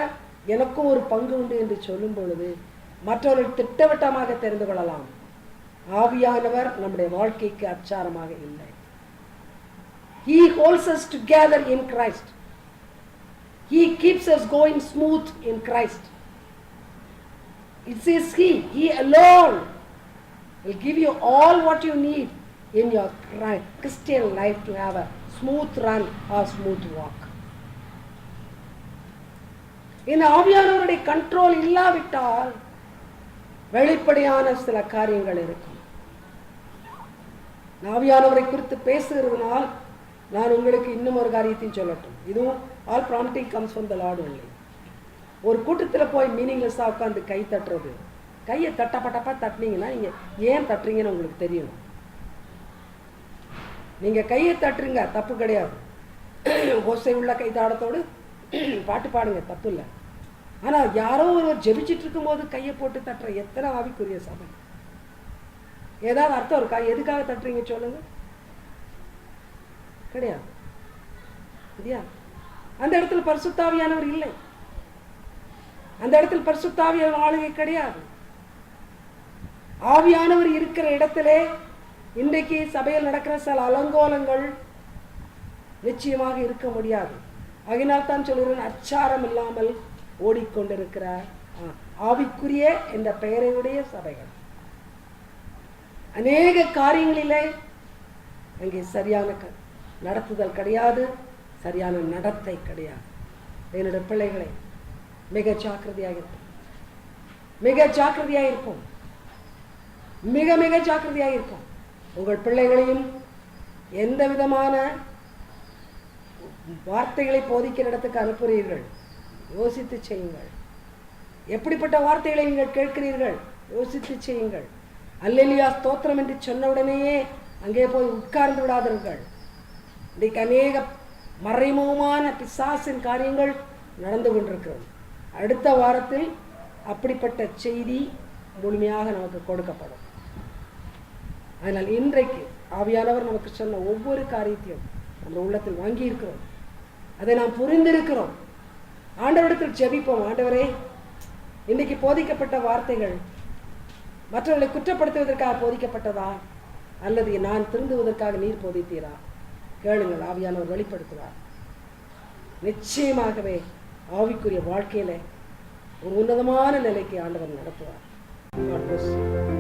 எனக்கும் ஒரு பங்கு உண்டு என்று சொல்லும் பொழுது மற்றவர்கள் திட்டவட்டமாக தெரிந்து கொள்ளலாம், ஆவியானவர் நம்முடைய வாழ்க்கைக்கு அச்சாரமாக இல்லை. He holds us together in Christ. He keeps us going smooth in Christ. It says He alone will give you all what you need in your Christian life to have a smooth run or smooth walk. இந்த ஆவியானவருடைய control இல்லாவிட்டால் வெளிப்படையான சில காரியங்கள் இருக்கும். ஆவியானவரை குறித்து பேசுகிறதுனால் நான் உங்களுக்கு இன்னும் ஒரு காரியத்தையும் சொல்லட்டும். இதுவும் all prompting comes from the Lord only. ஒரு கூட்டத்தில் போய் மீனிங்லெஸ்ஸாக உட்காந்து கை தட்டுறது, கையை தட்டப்பட்டப்பா தட்டினீங்கன்னா நீங்கள் ஏன் தட்டுறீங்கன்னு உங்களுக்கு தெரியணும். நீங்கள் கையை தட்டுறீங்க, தப்பு கிடையாது. ஓசை உள்ள கை தாடத்தோடு பாட்டு பாடுங்க, தப்பு இல்லை. ஆனால் யாரோ ஒருவர் ஜெபிச்சுட்டு இருக்கும்போது கையை போட்டு தட்டுற எத்தனை ஆவிக்குரிய சபை. ஏதாவது அர்த்தம் இருக்கா? எதுக்காக தட்டுறீங்க சொல்லுங்க? கிடையாது இல்லையா? அந்த இடத்துல பரிசுத்த ஆவியானவர் இல்லை. அந்த இடத்துல பரிசுத்த ஆவியானவர் ஆளுகை கிடையாது. ஆவியானவர் இருக்கிற இடத்திலே இன்றைக்கு சபையில் நடக்கிற சில அலங்கோலங்கள் நிச்சயமாக இருக்க முடியாது. அதனால் தான் சொல்கிறேன், அச்சாரம் இல்லாமல் ஓடிக்கொண்டிருக்கிற ஆவிக்குரிய என்ற பெயரையுடைய சபைகள் அநேக காரியங்களிலே அங்கே சரியான நடத்துதல் கிடையாது, சரியான நடத்தை கிடையாது. என்னுடைய பிள்ளைகளை மிக ஜாக்கிரதையாக இருப்போம், மிக ஜாக்கிரதையாக இருப்போம், மிக மிக ஜாக்கிரதையாக இருப்போம். உங்கள் பிள்ளைகளையும் எந்த விதமான வார்த்தைகளை போதிக்கிற இடத்துக்கு அனுப்புகிறீர்கள், யோசித்து செய்யுங்கள். எப்படிப்பட்ட வார்த்தைகளை நீங்கள் கேட்கிறீர்கள், யோசித்து செய்யுங்கள். அல்லேலூயா ஸ்தோத்திரம் என்று சொன்ன உடனேயே அங்கே போய் உட்கார்ந்து விடாதீர்கள். இன்றைக்கு அநேக மறைமுகமான பிசாசின் காரியங்கள் நடந்து கொண்டிருக்கிறது. அடுத்த வாரத்தில் அப்படிப்பட்ட செய்தி முழுமையாக நமக்கு கொடுக்கப்படும். அதனால் இன்றைக்கு ஆவியானவர் நமக்கு சொன்ன ஒவ்வொரு காரியத்தையும் நம்ம உள்ளத்தில் வாங்கி இருக்கிறோம், அதை நாம் புரிந்திருக்கிறோம். ஆண்டவரிடத்தில் ஜெபிப்போம். ஆண்டவரே, இன்றைக்கு போதிக்கப்பட்ட வார்த்தைகள் மற்றவர்களை குற்றப்படுத்துவதற்காக போதிக்கப்பட்டதா, அல்லது நான் திருந்துவதற்காக நீர் போதித்தீரா? கேளுங்கள், ஆவியானவர் வெளிப்படுத்துவார். நிச்சயமாகவே ஆவிக்குரிய வாழ்க்கையில ஒரு உன்னதமான நிலைக்கு ஆண்டவர் நடத்துவார். God bless you.